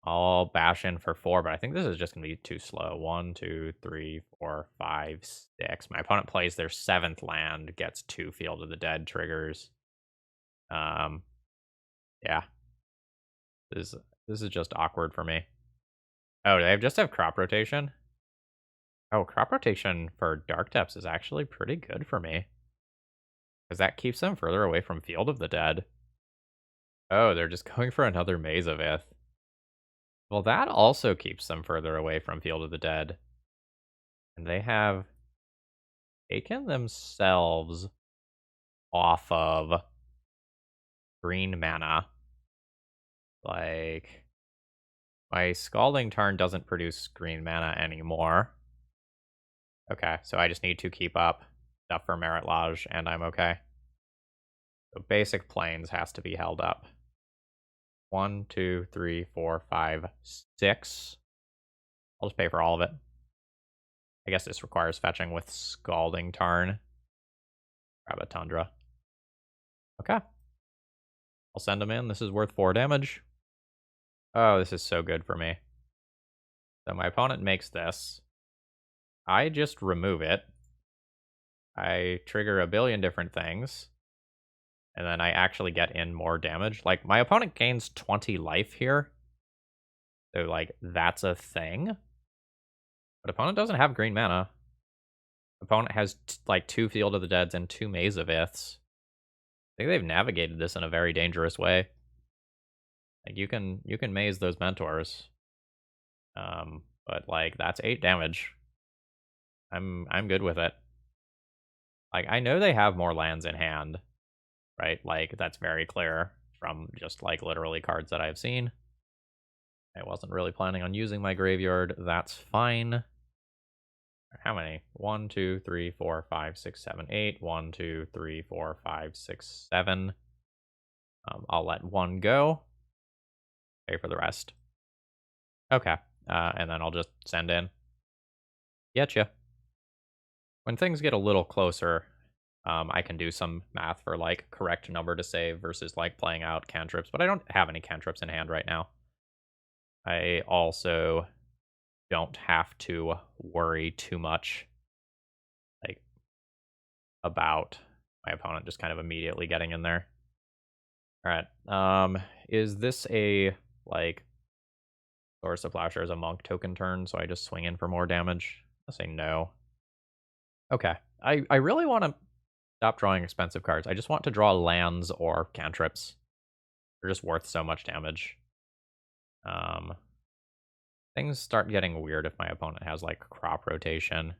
I'll bash in for 4, but I think this is just going to be too slow. 1, 2, 3, 4, 5, 6. My opponent plays their 7th land, gets 2 Field of the Dead triggers. Yeah. This is just awkward for me. Oh, do they just have crop rotation? Oh, crop rotation for Dark Depths is actually pretty good for me. Because that keeps them further away from Field of the Dead. Oh, they're just going for another Maze of Ith. Well, that also keeps them further away from Field of the Dead. And they have taken themselves off of green mana. Like, my Scalding Tarn doesn't produce green mana anymore. Okay, so I just need to keep up stuff for Merit Lodge, and I'm okay. So basic planes has to be held up. 1, 2, 3, 4, 5, 6. I'll just pay for all of it. I guess this requires fetching with Scalding Tarn. Grab a Tundra. Okay. I'll send them in. This is worth 4 damage. Oh, this is so good for me. So my opponent makes this. I just remove it. I trigger a billion different things. And then I actually get in more damage. Like, my opponent gains 20 life here. So, like, that's a thing. But opponent doesn't have green mana. Opponent has, like, 2 Field of the Deads and 2 Maze of Iths. I think they've navigated this in a very dangerous way. Like, you can maze those mentors. But, like, that's 8 damage. I'm good with it. Like, I know they have more lands in hand. Right? Like, that's very clear from just, like, literally cards that I've seen. I wasn't really planning on using my graveyard. That's fine. How many? 1, 2, 3, 4, 5, 6, 7, 8. 1, 2, 3, 4, 5, 6, 7. I'll let one go. Pay for the rest. Okay. And then I'll just send in. Getcha. When things get a little closer, I can do some math for like correct number to save versus like playing out cantrips, but I don't have any cantrips in hand right now. I also don't have to worry too much like about my opponent just kind of immediately getting in there. All right. Is this a like Source of Plowshare a monk token turn, so I just swing in for more damage? I'll say no. Okay. I really want to stop drawing expensive cards. I just want to draw lands or cantrips. They're just worth so much damage. Things start getting weird if my opponent has like crop rotation.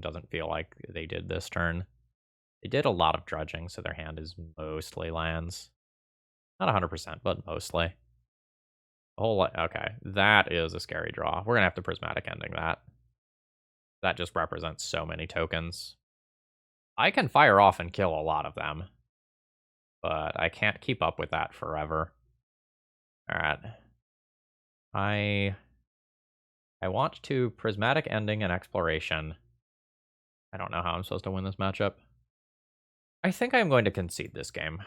Doesn't feel like they did this turn. They did a lot of dredging, so their hand is mostly lands. Not 100%, but mostly. A whole lot. Okay, that is a scary draw. We're gonna have to prismatic ending that. That just represents so many tokens. I can fire off and kill a lot of them, but I can't keep up with that forever. All right. I want to prismatic ending and exploration. I don't know how I'm supposed to win this matchup. I think I'm going to concede this game.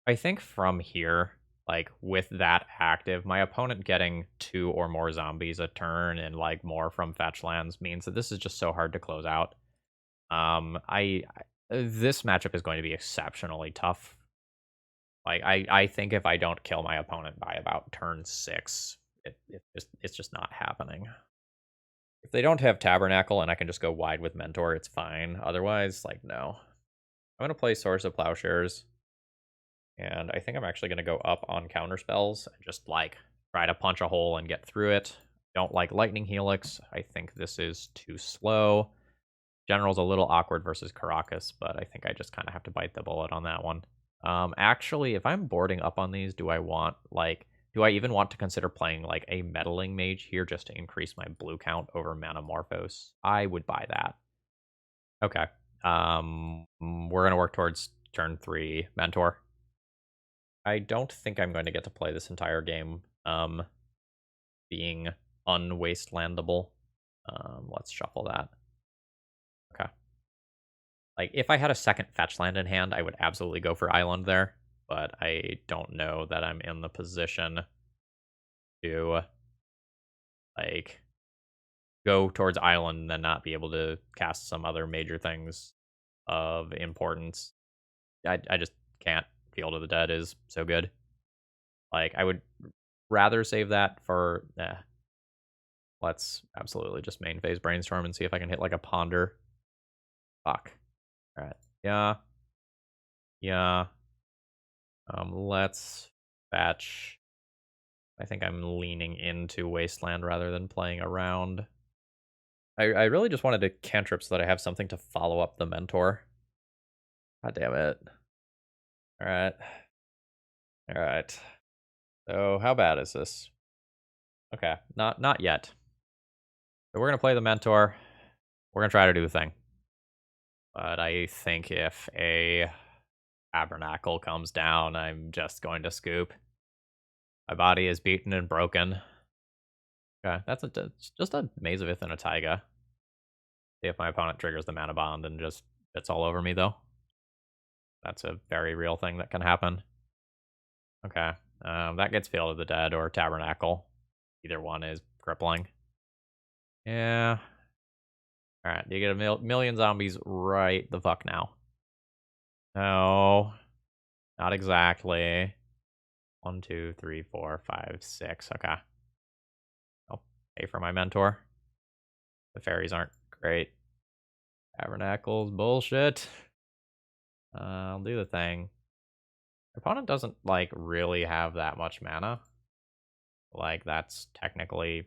I think from here, like with that active, my opponent getting 2 or more zombies a turn and like more from fetch lands means that this is just so hard to close out. This matchup is going to be exceptionally tough. Like I think if I don't kill my opponent by about turn 6, it's just not happening. If they don't have Tabernacle and I can just go wide with Mentor, it's fine. Otherwise, like, no. I'm going to play Source of Plowshares. And I think I'm actually going to go up on counter spells and just, like, try to punch a hole and get through it. Don't like Lightning Helix. I think this is too slow. General's a little awkward versus Caracas, but I think I just kind of have to bite the bullet on that one. Actually, if I'm boarding up on these, do I even want to consider playing like a meddling mage here just to increase my blue count over Manamorphose? I would buy that. Okay. We're gonna work towards turn 3 Mentor. I don't think I'm going to get to play this entire game being unwastelandable. Let's shuffle that. Okay. Like, if I had a second fetch land in hand, I would absolutely go for Island there, but I don't know that I'm in the position to, like, go towards Island and then not be able to cast some other major things of importance. I just can't. Field of the Dead is so good. Like, I would rather save that for... Let's absolutely just main phase Brainstorm and see if I can hit, like, a Ponder. Fuck. Alright. Yeah. Yeah. Let's fetch. I think I'm leaning into Wasteland rather than playing around. I really just wanted to cantrip so that I have something to follow up the Mentor. God damn it. Alright. Alright. So how bad is this? Okay, not yet. So we're gonna play the Mentor. We're gonna try to do the thing. But I think if a Tabernacle comes down, I'm just going to scoop. My body is beaten and broken. Okay, that's just a Mazavith and a Taiga. See if my opponent triggers the Mana Bond and just fits all over me, though. That's a very real thing that can happen. Okay, that gets Field of the Dead or Tabernacle. Either one is crippling. Yeah. Alright, you get a million zombies right the fuck now. No. Not exactly. 1, 2, 3, 4, 5, 6. Okay. I'll pay for my Mentor. The fairies aren't great. Tabernacle's bullshit. I'll do the thing. My opponent doesn't, like, really have that much mana. Like, that's technically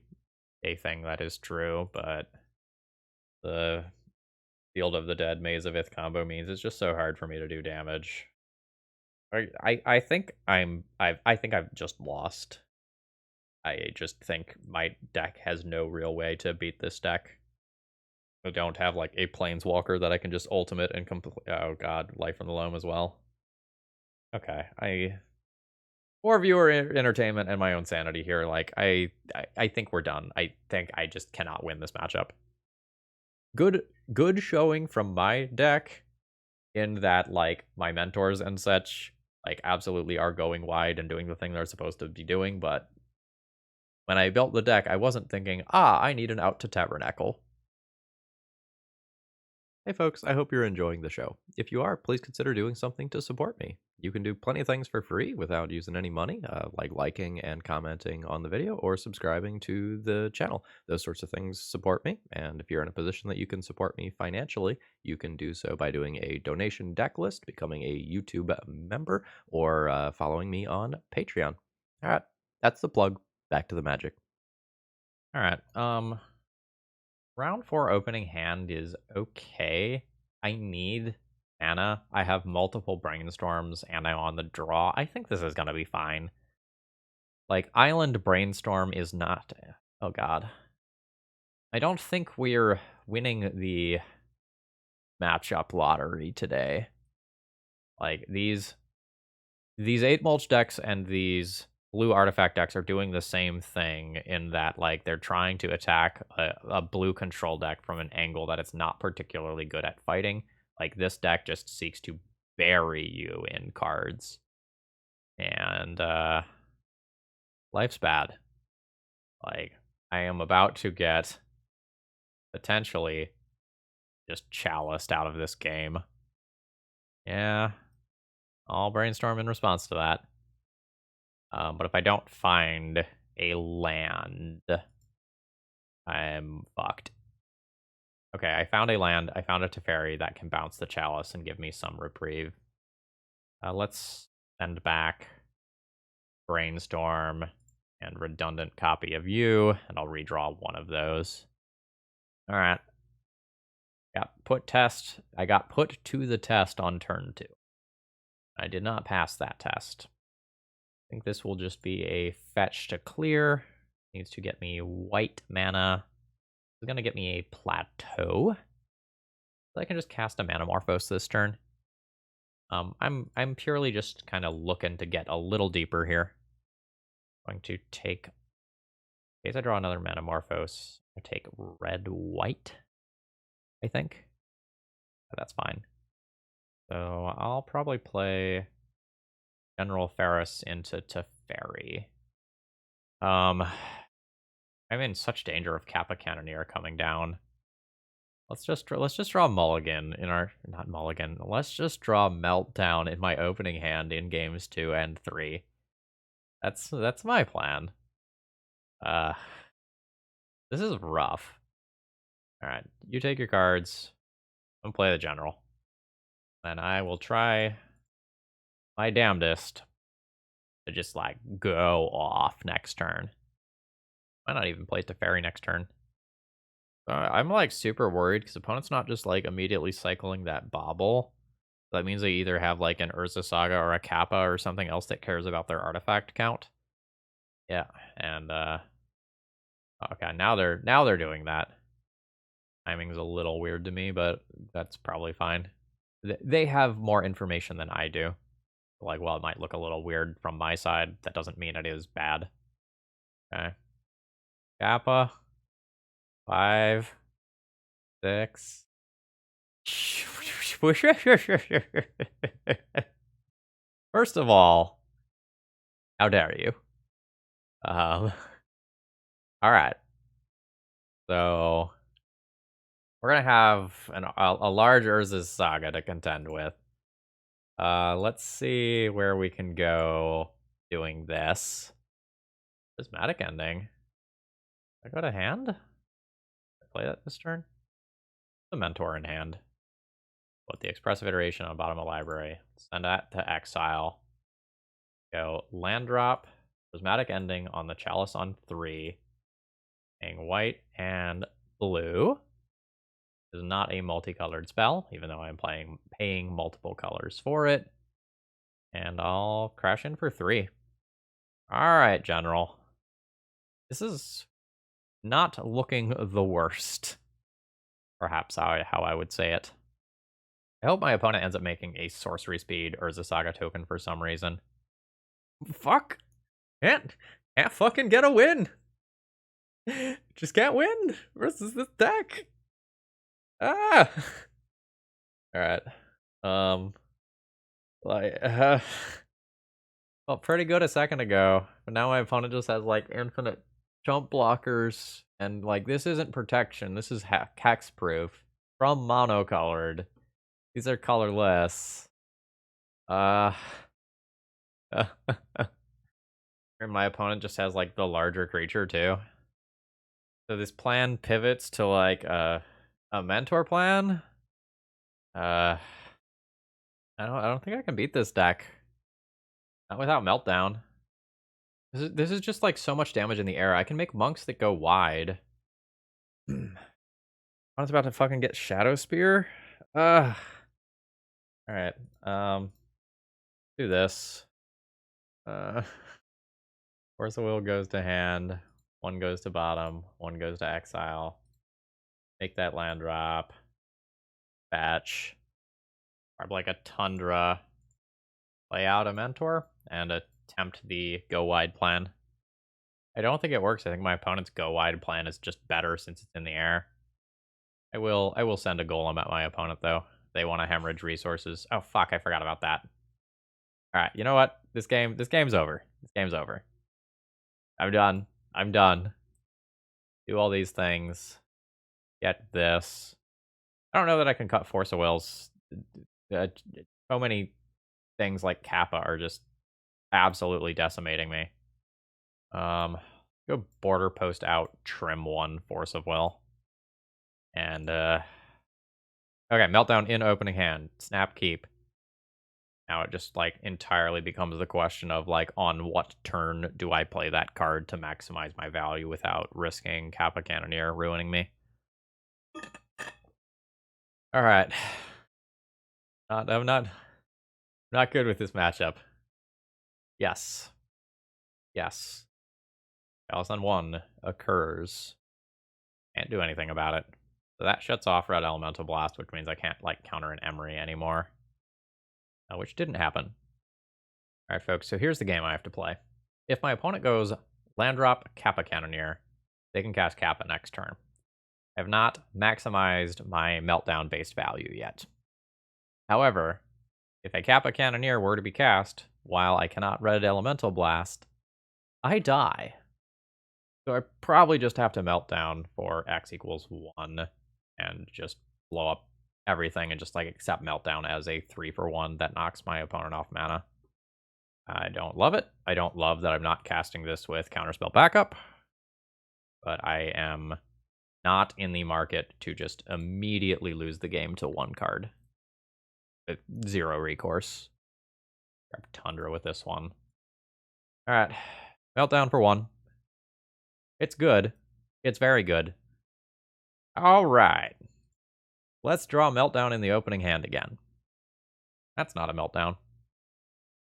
a thing that is true, but the Field of the Dead Mazavith combo means it's just so hard for me to do damage. I think I've just lost. I just think my deck has no real way to beat this deck. I don't have like a planeswalker that I can just ultimate and complete. Oh god, Life from the Loam as well. Okay, for viewer entertainment and my own sanity here, like I think we're done. I think I just cannot win this matchup. Good showing from my deck in that like my mentors and such like absolutely are going wide and doing the thing they're supposed to be doing, but when I built the deck, I wasn't thinking, I need an out to tabernacle. Hey folks, I hope you're enjoying the show. If you are, please consider doing something to support me. You can do plenty of things for free without using any money, like liking and commenting on the video or subscribing to the channel. Those sorts of things support me, and if you're in a position that you can support me financially, you can do so by doing a donation deck list, becoming a YouTube member, or following me on Patreon. All right, that's the plug. Back to the magic. All right, round 4 opening hand is okay. I need mana. I have multiple brainstorms and I'm on the draw. I think this is going to be fine. Like, Island Brainstorm is not... Oh god. I don't think we're winning the matchup lottery today. Like, these 8 mulch decks and these blue artifact decks are doing the same thing in that, like, they're trying to attack a blue control deck from an angle that it's not particularly good at fighting. Like, this deck just seeks to bury you in cards. And, life's bad. Like, I am about to get, potentially, just chaliced out of this game. Yeah, I'll brainstorm in response to that. But if I don't find a land, I'm fucked. Okay, I found a land. I found a Teferi that can bounce the Chalice and give me some reprieve. Let's send back Brainstorm and Redundant Copy of You, and I'll redraw one of those. All right. Put test. I got put to the test on turn 2. I did not pass that test. I think this will just be a fetch to clear. Needs to get me white mana. It's going to get me a plateau. So I can just cast a Manamorphose this turn. I'm purely just kind of looking to get a little deeper here. I'm going to take, in case I draw another Manamorphose, I take red-white, I think. That's fine. So I'll probably play General Ferrous into Teferi. I'm in such danger of Kappa Cannoneer coming down. Let's just draw Mulligan in our, not Mulligan. Let's just draw Meltdown in my opening hand in games 2 and 3. That's my plan. This is rough. All right, you take your cards and play the general. Then I will try my damnedest to just like go off next turn. Why not even play Teferi next turn? I'm like super worried because opponent's not just like immediately cycling that Bobble. That means they either have like an Urza Saga or a Kappa or something else that cares about their artifact count. Yeah, and okay, now they're doing that. Timing's a little weird to me, but that's probably fine. They have more information than I do. Like, while it might look a little weird from my side, that doesn't mean it is bad. Okay. Kappa. 5, 6. First of all, how dare you? All right. So we're gonna have a large Urza's Saga to contend with. Let's see where we can go doing this. Prismatic Ending. I go to hand? Play that this turn? The Mentor in hand. Put the Expressive Iteration on bottom of library. Send that to exile. Go land drop. Prismatic Ending on the Chalice on 3. Paying white and blue. This is not a multicolored spell, even though I'm paying multiple colors for it. And I'll crash in for 3. Alright, General. This is not looking the worst. Perhaps how I would say it. I hope my opponent ends up making a sorcery speed or Saga token for some reason. Fuck! Can't fucking get a win! Just can't win versus this deck! Ah! Alright. Like, felt pretty good a second ago, but now my opponent just has, like, infinite jump blockers, and, like, this isn't protection, this is hexproof from monocolored. These are colorless. And my opponent just has, like, the larger creature, too. So this plan pivots to, like, a mentor plan? I don't think I can beat this deck. Not without Meltdown. This is just, like, so much damage in the air. I can make monks that go wide. I was about to fucking get Shadow Spear? Alright, do this. Force of Will goes to hand, one goes to bottom, one goes to exile. Make that land drop. Batch. Grab like a Tundra. Play out a Mentor, and attempt the go wide plan. I don't think it works. I think my opponent's go wide plan is just better since it's in the air. I will send a golem at my opponent though. They want to hemorrhage resources. Oh fuck, I forgot about that. Alright, you know what? This game's over. This game's over. I'm done. I'm done. Do all these things. Get this. I don't know that I can cut Force of Wills. So many things like Kappa are just absolutely decimating me. Go border post out, trim one, Force of Will. And, okay, Meltdown in opening hand. Snap keep. Now it just, like, entirely becomes the question of, like, on what turn do I play that card to maximize my value without risking Kappa Cannoneer ruining me. Alright. I'm not good with this matchup. Yes. Yes. Chaos on 1 occurs. Can't do anything about it. So that shuts off Red Elemental Blast, which means I can't, like, counter an Emery anymore. Which didn't happen. Alright, folks, so here's the game I have to play. If my opponent goes land drop Kappa Cannoneer, they can cast Kappa next turn. I have not maximized my Meltdown based value yet. However, if a Kappa Cannoneer were to be cast while I cannot Red Elemental Blast, I die. So I probably just have to Meltdown for X equals 1 and just blow up everything and just, like, accept Meltdown as a 3-for-1 that knocks my opponent off mana. I don't love it. I don't love that I'm not casting this with Counterspell backup, but I am not in the market to just immediately lose the game to one card. With 0 recourse. Grab Tundra with this one. Alright. Meltdown for 1. It's good. It's very good. Alright. Let's draw Meltdown in the opening hand again. That's not a Meltdown.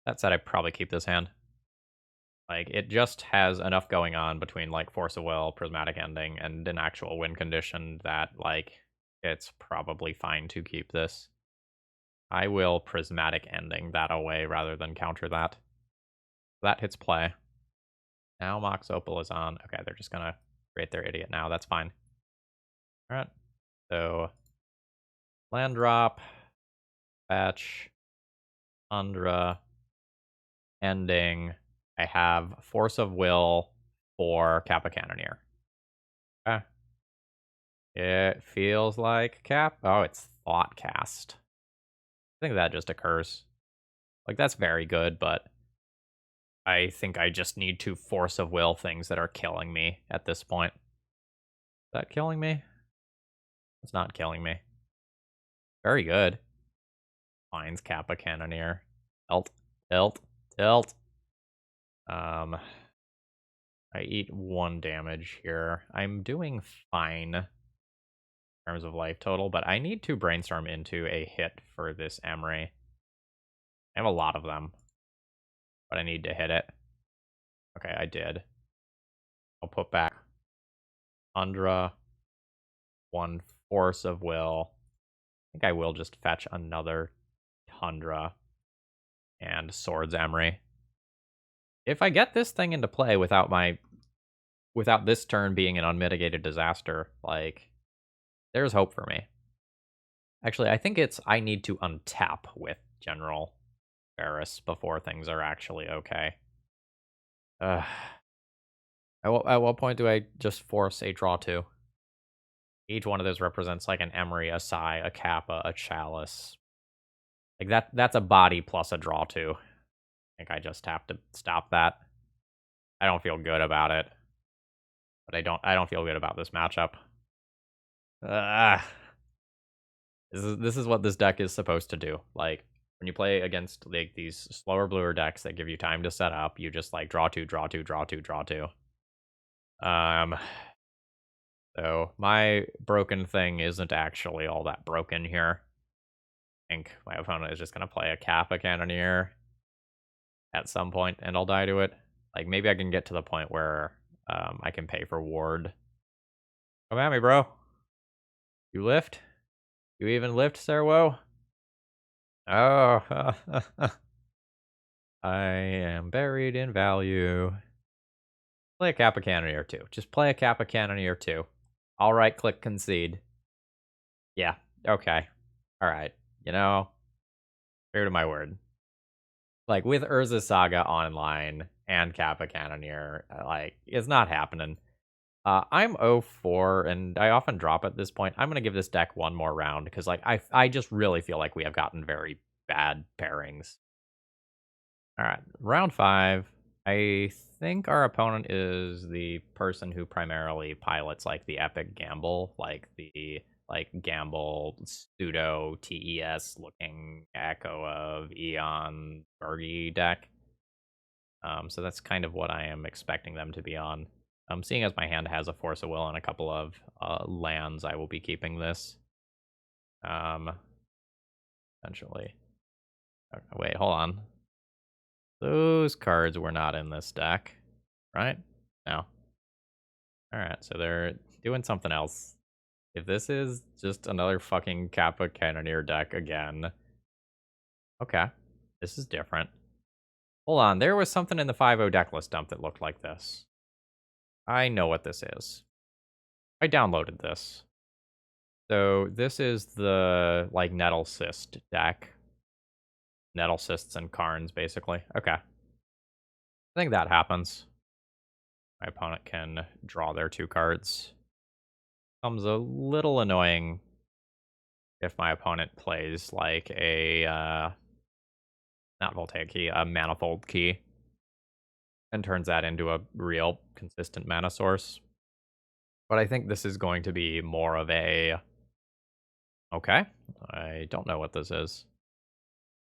That said, I probably keep this hand. Like, it just has enough going on between, like, Force of Will, Prismatic Ending, and an actual win condition that, like, it's probably fine to keep this. I will Prismatic Ending that away rather than counter that. That hits play. Now Mox Opal is on. Okay, they're just gonna create their idiot now. That's fine. Alright. So, land drop, fetch, Tundra, ending. I have Force of Will for Kappa Cannoneer. Okay. It feels like Cap. Oh, it's Thoughtcast. I think that just occurs. Like, that's very good, but I think I just need to Force of Will things that are killing me at this point. Is that killing me? It's not killing me. Very good. Finds Kappa Cannoneer. Tilt, tilt, tilt. I eat 1 damage here. I'm doing fine in terms of life total, but I need to brainstorm into a hit for this Emery. I have a lot of them, but I need to hit it. Okay, I did. I'll put back Tundra, 1 Force of Will. I think I will just fetch another Tundra and Swords Emery. If I get this thing into play without this turn being an unmitigated disaster, like, there's hope for me. Actually, I think I need to untap with General Ferrous before things are actually okay. At what point do I just force a draw 2? Each one of those represents like an Emery, a Sai, a Kappa, a Chalice. Like that's a body plus a draw 2. I think I just have to stop that. I don't feel good about it. But I don't feel good about this matchup. This is what this deck is supposed to do. Like, when you play against like these slower bluer decks that give you time to set up, you just like draw 2, draw 2, draw 2, draw 2. So my broken thing isn't actually all that broken here. I think my opponent is just gonna play a Kappa Cannoneer at some point, and I'll die to it. Like, maybe I can get to the point where I can pay for ward. Come at me, bro. You lift? You even lift, Serwo? Oh. I am buried in value. Play a Kappa Cannoneer 2. Just play a Kappa Cannoneer 2. I'll right-click concede. Yeah, okay. Alright, you know, true to my word. Like, with Urza Saga online and Kappa Cannoneer, like, it's not happening. I'm 0-4, and I often drop at this point. I'm going to give this deck one more round, because like I just really feel like we have gotten very bad pairings. Alright, round 5. I think our opponent is the person who primarily pilots like the Epic Gamble, like the Gamble pseudo TES looking echo of Eon Bergy deck. So that's kind of what I am expecting them to be on. Seeing as my hand has a Force of Will and a couple of lands, I will be keeping this. Eventually. Okay, wait, hold on. Those cards were not in this deck, right? No. Alright, so they're doing something else. If this is just another fucking Kappa Cannoneer deck again. Okay, this is different. Hold on, there was something in the 5-0 decklist dump that looked like this. I know what this is. I downloaded this. So this is the, like, Nettle Cyst deck. Nettle Cysts and Karns, basically. Okay. I think that happens. My opponent can draw their 2 cards. Becomes a little annoying if my opponent plays, like, a, not Voltaic Key, a Manifold Key. And turns that into a real consistent mana source. But I think this is going to be more of a... Okay. I don't know what this is.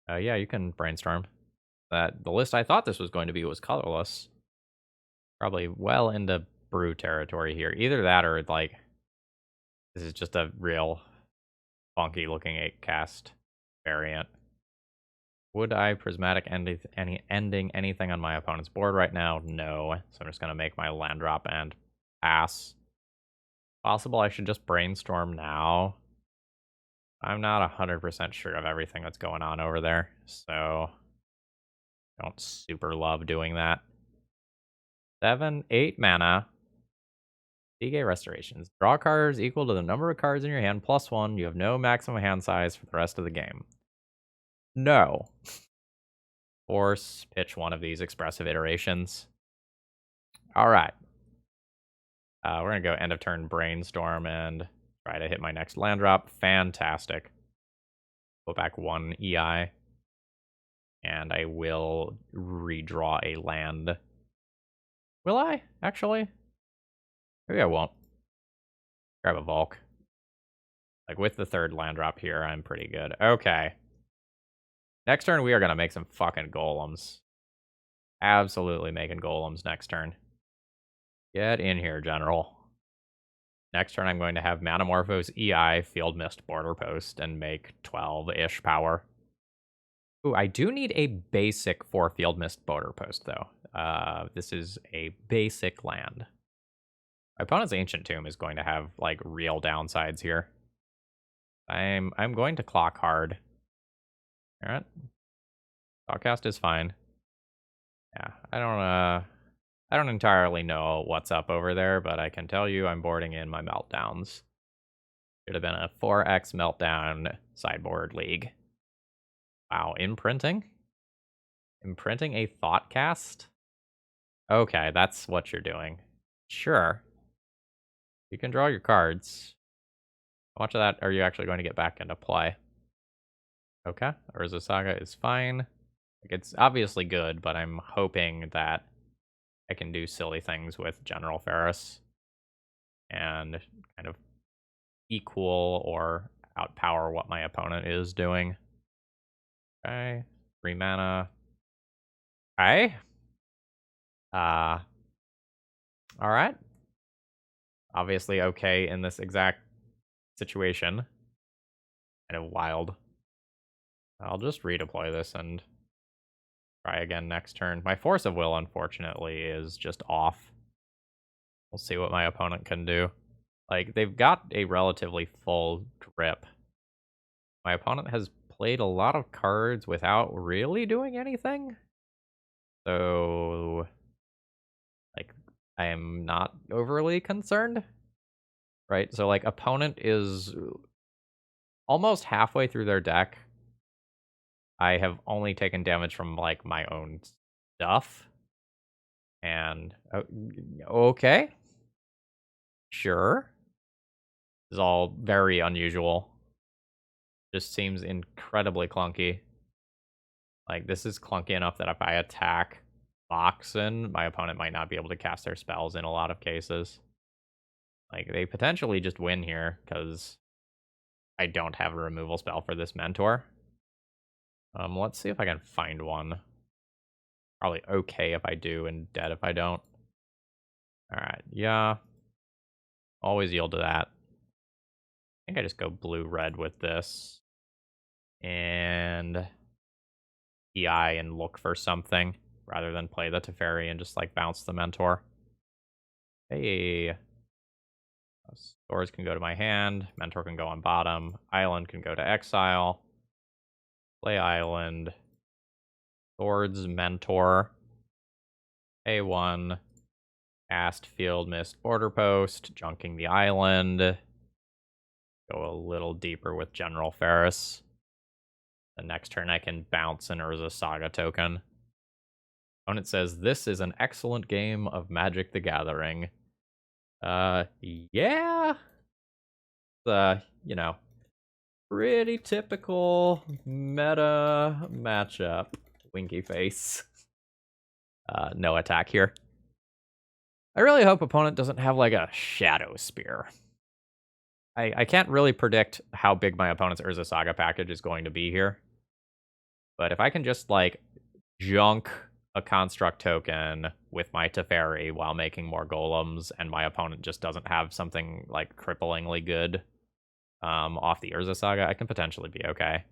Yeah, you can brainstorm. The list I thought this was going to be was colorless. Probably well into brew territory here. Either that or, like, this is just a real funky looking 8-cast variant. Would I prismatic ending anything on my opponent's board right now? No. So I'm just going to make my land drop and pass. Possible I should just brainstorm now. I'm not 100% sure of everything that's going on over there, so don't super love doing that. 7, 8 mana. DK Restorations. Draw cards equal to the number of cards in your hand plus 1. You have no maximum hand size for the rest of the game. No. Force pitch one of these expressive iterations. Alright. We're going to go end of turn brainstorm and try to hit my next land drop. Fantastic. Go back 1 EI. And I will redraw a land. Will I, actually? Maybe I won't. Grab a Volk. Like, with the 3rd land drop here, I'm pretty good. Okay. Next turn, we are going to make some fucking golems. Absolutely making golems next turn. Get in here, General. Next turn, I'm going to have Manamorphose EI, Field Mist, Border Post, and make 12-ish power. Ooh, I do need a basic for Field Mist Border Post, though. This is a basic land. My opponent's Ancient Tomb is going to have, like, real downsides here. I'm going to clock hard. All right. Broadcast is fine. Yeah, I don't entirely know what's up over there, but I can tell you I'm boarding in my meltdowns. Should have been a 4x meltdown sideboard league. Wow, imprinting? Imprinting a thoughtcast? Okay, that's what you're doing. Sure. You can draw your cards. How much of that are you actually going to get back into play? Okay, Urza Saga is fine. Like, it's obviously good, but I'm hoping that I can do silly things with General Ferrous and kind of equal or outpower what my opponent is doing. Okay, 3 mana. Okay. Uh, alright. Obviously okay in this exact situation. Kind of wild. I'll just redeploy this and try again next turn. My Force of Will, unfortunately, is just off. We'll see what my opponent can do. Like, they've got a relatively full grip. My opponent has played a lot of cards without really doing anything. So, like, I am not overly concerned. Right? So, like, opponent is almost halfway through their deck. I have only taken damage from, like, my own stuff. And, okay. Sure. This is all very unusual. Just seems incredibly clunky. Like, this is clunky enough that if I attack Boxen, my opponent might not be able to cast their spells in a lot of cases. Like, they potentially just win here, because I don't have a removal spell for this Mentor. Let's see if I can find one. Probably okay if I do, and dead if I don't. Alright, yeah. Always yield to that. I think I just go blue-red with this. And EI and look for something, rather than play the Teferi and just, like, bounce the Mentor. Hey. Swords can go to my hand. Mentor can go on bottom. Island can go to exile. Play Island. Swords, Mentor. A1. Cast Field Mist Border Post. Junking the island. Go a little deeper with General Ferrous. The next turn I can bounce an Urza Saga token. Opponent says, this is an excellent game of Magic the Gathering. Yeah. You know, pretty typical meta matchup. Winky face. No attack here. I really hope opponent doesn't have, like, a Shadow Spear. I can't really predict how big my opponent's Urza Saga package is going to be here. But if I can just, like, junk a construct token with my Teferi while making more golems, and my opponent just doesn't have something, like, cripplingly good off the Urza Saga, I can potentially be okay.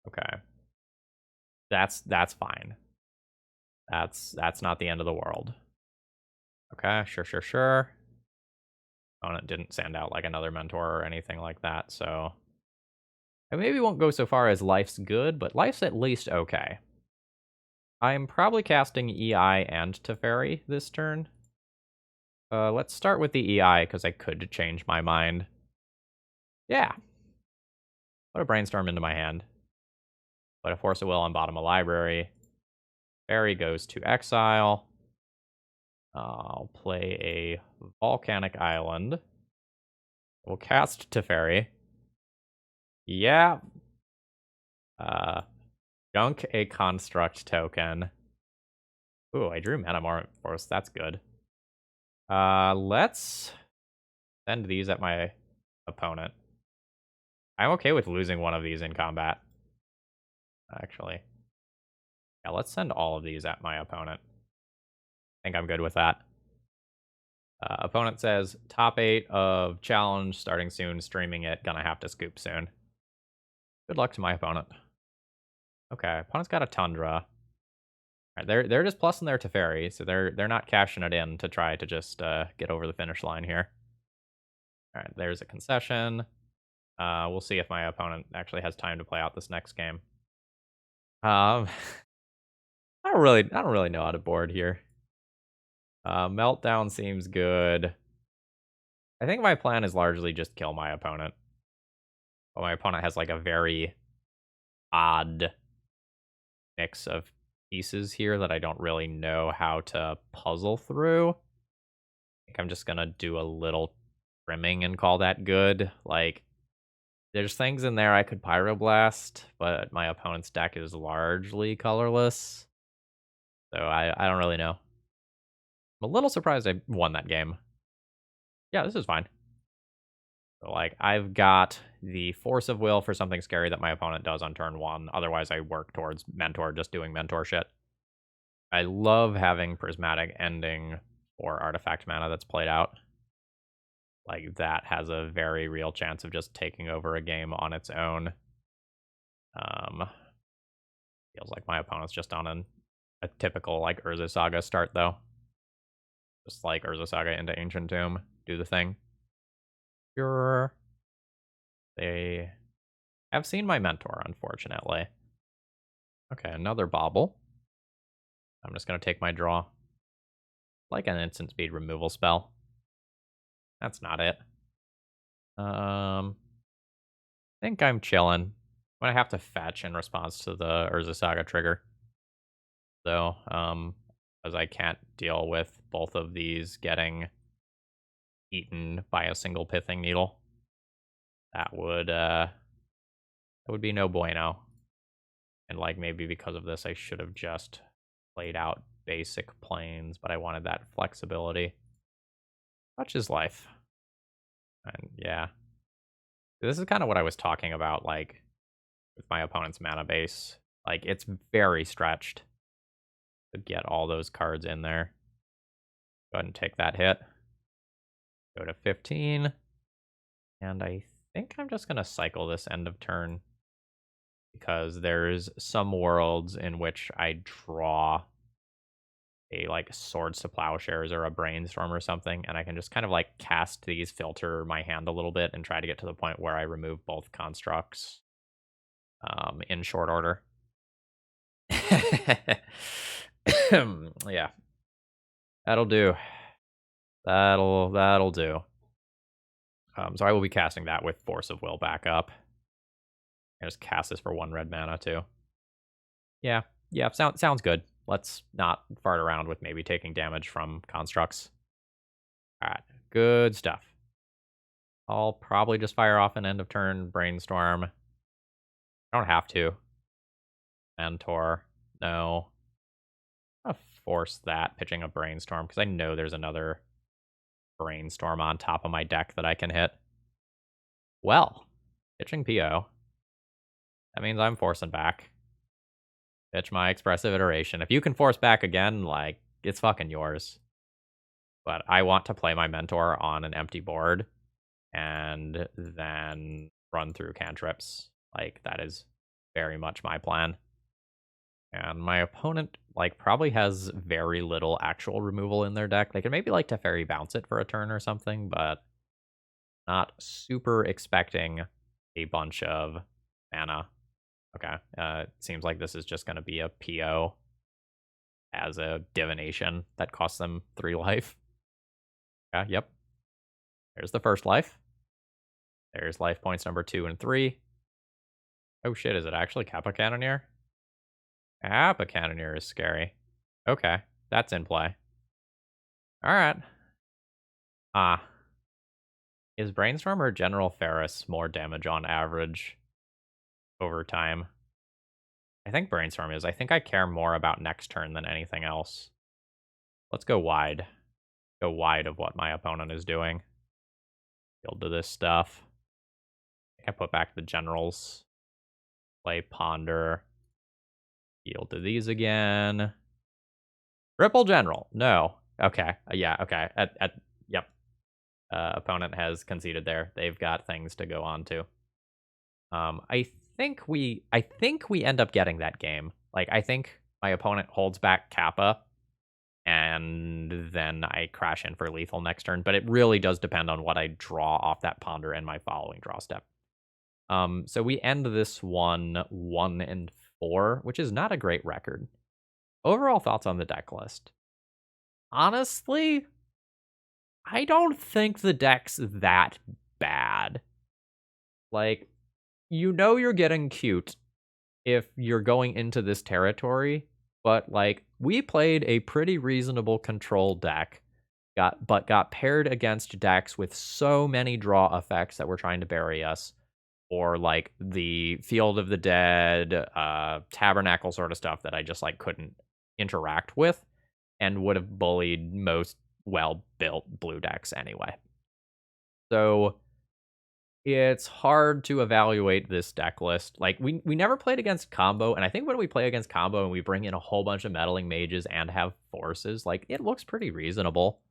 Okay. That's fine. That's not the end of the world. Okay, sure. Opponent didn't send out, like, another Mentor or anything like that, so I maybe won't go so far as life's good, but life's at least okay. I'm probably casting EI and Teferi this turn. Let's start with the EI, because I could change my mind. Yeah. Put a Brainstorm into my hand. Put a Force of Will on bottom of library. Teferi goes to exile. I'll play a Volcanic Island. We'll cast Teferi. Yeah. Junk a construct token. Ooh, I drew Mana Force. That's good. Let's send these at my opponent. I'm okay with losing one of these in combat, actually. Yeah, let's send all of these at my opponent. I think I'm good with that. Opponent says, top 8 of challenge, starting soon, streaming it, gonna have to scoop soon. Good luck to my opponent. Okay, opponent's got a Tundra. All right, they're just plussing their Teferi, so they're not cashing it in to try to just get over the finish line here. All right, there's a concession. We'll see if my opponent actually has time to play out this next game. Um, I don't really know how to board here. Meltdown seems good. I think my plan is largely just kill my opponent. But my opponent has like a very odd mix of pieces here that I don't really know how to puzzle through. I think I'm just gonna do a little trimming and call that good. Like, there's things in there I could Pyroblast, but my opponent's deck is largely colorless. So I don't really know. I'm a little surprised I won that game. Yeah, this is fine. So, like, I've got the Force of Will for something scary that my opponent does on turn 1. Otherwise, I work towards Mentor, just doing Mentor shit. I love having Prismatic Ending for Artifact mana that's played out. Like, that has a very real chance of just taking over a game on its own. Feels like my opponent's just on a typical, like, Urza Saga start, though. Just like Urza Saga into Ancient Tomb. Do the thing. Sure. They have seen my Mentor, unfortunately. Okay, another Bauble. I'm just going to take my draw. Like an instant speed removal spell. That's not it. I think I'm chilling. I'm going to have to fetch in response to the Urza Saga trigger. So, as I can't deal with both of these getting eaten by a single Pithing Needle. That would be no bueno. And like maybe because of this, I should have just played out basic planes, but I wanted that flexibility. Such is life. And yeah. This is kind of what I was talking about, like, with my opponent's mana base. Like, it's very stretched to get all those cards in there. Go ahead and take that hit. Go to 15. And I think I'm just going to cycle this end of turn. Because there's some worlds in which I draw a, like, Swords to Plowshares or a Brainstorm or something, and I can just kind of, like, cast these, filter my hand a little bit, and try to get to the point where I remove both constructs in short order. Yeah. That'll do. That'll do. So I will be casting that with Force of Will back up. I just cast this for 1 red mana, too. Yeah, sounds good. Let's not fart around with maybe taking damage from constructs. Alright, good stuff. I'll probably just fire off an end of turn Brainstorm. I don't have to. Mentor, no. I'm gonna force that, pitching a Brainstorm, because I know there's another Brainstorm on top of my deck that I can hit. Well, pitching PO. That means I'm forcing back. Pitch my Expressive Iteration. If you can force back again, like, it's fucking yours. But I want to play my Mentor on an empty board and then run through cantrips. Like, that is very much my plan. And my opponent, like, probably has very little actual removal in their deck. They can maybe, like, Teferi bounce it for a turn or something, but not super expecting a bunch of mana. Okay, it seems like this is just going to be a PO as a divination that costs them 3 life. Yeah, yep. There's the first life. There's life points number 2 and 3. Oh shit, is it actually Kappa Cannoneer? Kappa Cannoneer is scary. Okay, that's in play. Alright. Is Brainstorm or General Ferrous more damage on average over time? I think Brainstorm is. I think I care more about next turn than anything else. Let's go wide. Go wide of what my opponent is doing. Build to this stuff. I put back the generals. Play Ponder. Yield to these again. Ripple General. No. Okay. Yeah, okay. Yep. Opponent has conceded there. They've got things to go on to. I think we end up getting that game. Like, I think my opponent holds back Kappa, and then I crash in for lethal next turn. But it really does depend on what I draw off that Ponder in my following draw step. So we end this one 1-4, which is not a great record. Overall thoughts on the deck list. Honestly, I don't think the deck's that bad. Like, you're getting cute if you're going into this territory, but like we played a pretty reasonable control deck, got paired against decks with so many draw effects that were trying to bury us, or like the Field of the Dead, Tabernacle sort of stuff that I just like couldn't interact with, and would have bullied most well-built blue decks anyway. So it's hard to evaluate this deck list. Like, we never played against combo, and I think when we play against combo and we bring in a whole bunch of meddling mages and have forces, like, it looks pretty reasonable.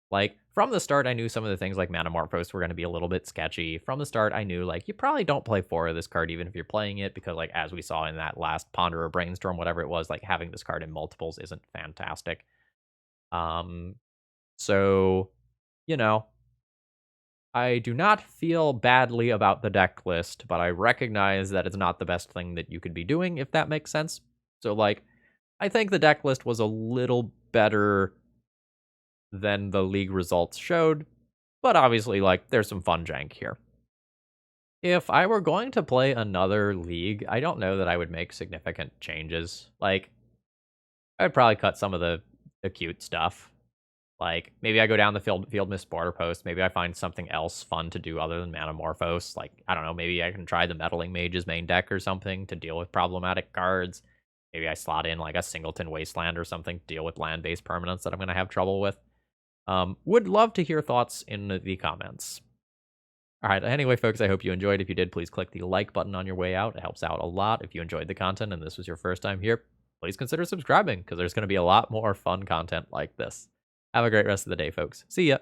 Like, from the start, I knew some of the things like Manamorphose were going to be a little bit sketchy. From the start, I knew, like, you probably don't play 4 of this card even if you're playing it, because, like, as we saw in that last Ponder or Brainstorm, whatever it was, like, having this card in multiples isn't fantastic. So, you know, I do not feel badly about the deck list, but I recognize that it's not the best thing that you could be doing, if that makes sense. So, like, I think the deck list was a little better than the league results showed, but obviously, like, there's some fun jank here. If I were going to play another league, I don't know that I would make significant changes. Like, I'd probably cut some of the acute stuff. Like, maybe I go down the field miss border post. Maybe I find something else fun to do other than Manamorphose. Like, I don't know, maybe I can try the Meddling Mage's main deck or something to deal with problematic cards. Maybe I slot in, like, a Singleton Wasteland or something to deal with land-based permanents that I'm going to have trouble with. Would love to hear thoughts in the comments. All right, anyway, folks, I hope you enjoyed. If you did, please click the like button on your way out. It helps out a lot. If you enjoyed the content and this was your first time here, please consider subscribing, because there's going to be a lot more fun content like this. Have a great rest of the day, folks. See ya.